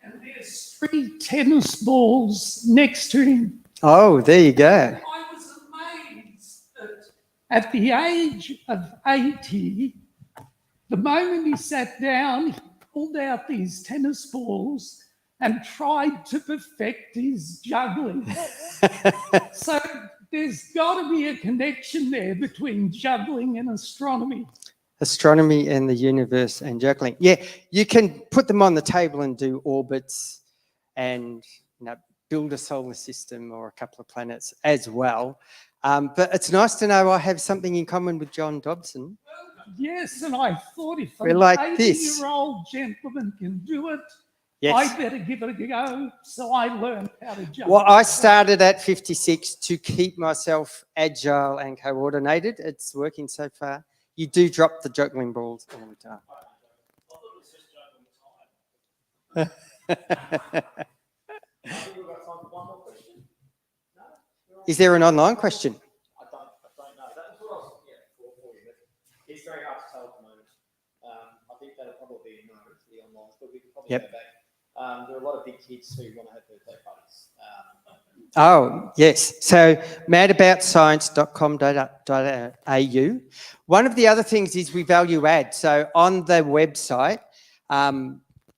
and there's 3 tennis balls next to him. Oh, there you go. I was amazed that at the age of 80, the moment he sat down, he pulled out these tennis balls and tried to perfect his juggling. So there's got to be a connection there between juggling and astronomy. Astronomy and the universe and juggling. Yeah, you can put them on the table and do orbits and build a solar system or a couple of planets as well. But it's nice to know I have something in common with John Dobson. Yes, and I thought if We're an like this. 80-year-old gentleman can do it, Yes. I better give it a go. So I learned how to juggle. Well, I started at 56 to keep myself agile and coordinated. It's working so far. You do drop the juggling balls all the time. Is there an online question? I don't know. That was what I was looking at for you, but it's very hard to tell at the moment. I think that'll probably be a no to the online, but we can probably go back. There are a lot of big kids who want to have birthday parties. Oh, yes. So madaboutscience.com.au. One of the other things is we value add. So on the website,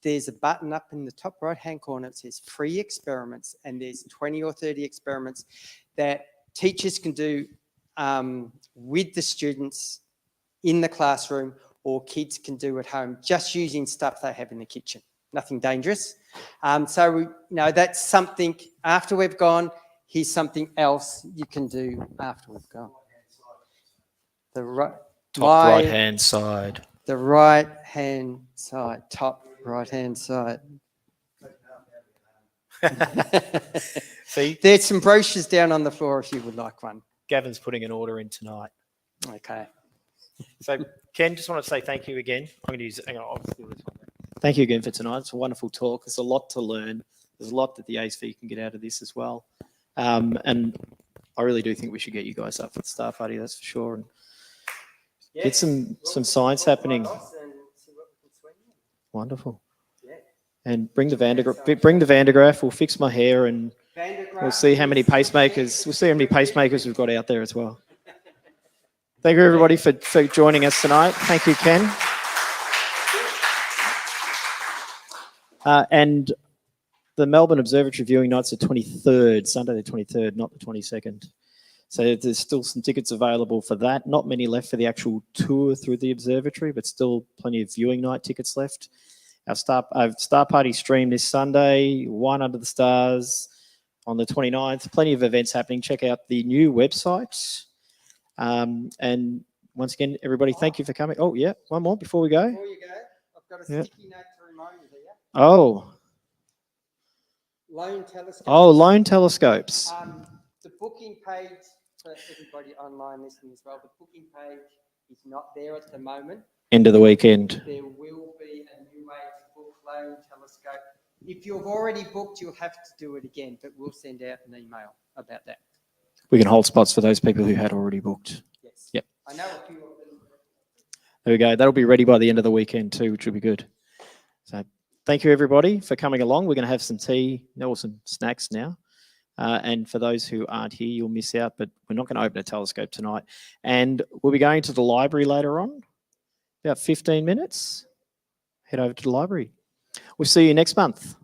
there's a button up in the top right-hand corner. It says free experiments, and there's 20 or 30 experiments that teachers can do with the students in the classroom, or kids can do at home, just using stuff they have in the kitchen. Nothing dangerous. So that's something after we've gone. Here's something else you can do after we've gone. The Top right-hand side. The right-hand side. Top right-hand side. See, There's some brochures down on the floor if you would like one. Gavin's putting an order in tonight. Okay. So, Ken, just want to say thank you again. I'm going to use. Hang on, I'll do this one. Thank you again for tonight. It's a wonderful talk. There's a lot to learn. There's a lot that the ASV can get out of this as well. And I really do think we should get you guys up for the Star Party, that's for sure. And get some science happening. Wonderful. And bring the Van de Graaff. We'll fix my hair and we'll see how many pacemakers. We'll see how many pacemakers we've got out there as well. Thank you, everybody, for joining us tonight. Thank you, Ken. And the Melbourne Observatory viewing night's the 23rd, Sunday the 23rd, not the 22nd. So there's still some tickets available for that. Not many left for the actual tour through the observatory, but still plenty of viewing night tickets left. Our Star Party stream this Sunday, One Under the Stars on the 29th. Plenty of events happening. Check out the new website. And once again, everybody, thank you for coming. Oh, yeah, one more before we go. Before you go, I've got a sticky note to remind you here. Oh. Loan telescopes. Oh, loan telescopes. The booking page for everybody online listening as well. The booking page is not there at the moment. End of the weekend. There will be a new way to book loan telescope. If you've already booked, you'll have to do it again, but we'll send out an email about that. We can hold spots for those people who had already booked. Yes. Yep. I know a few of them. There we go. That'll be ready by the end of the weekend too, which will be good. So thank you, everybody, for coming along. We're going to have some tea or some snacks now. And for those who aren't here, you'll miss out, but we're not going to open a telescope tonight. And we'll be going to the library later on, about 15 minutes. Head over to the library. We'll see you next month.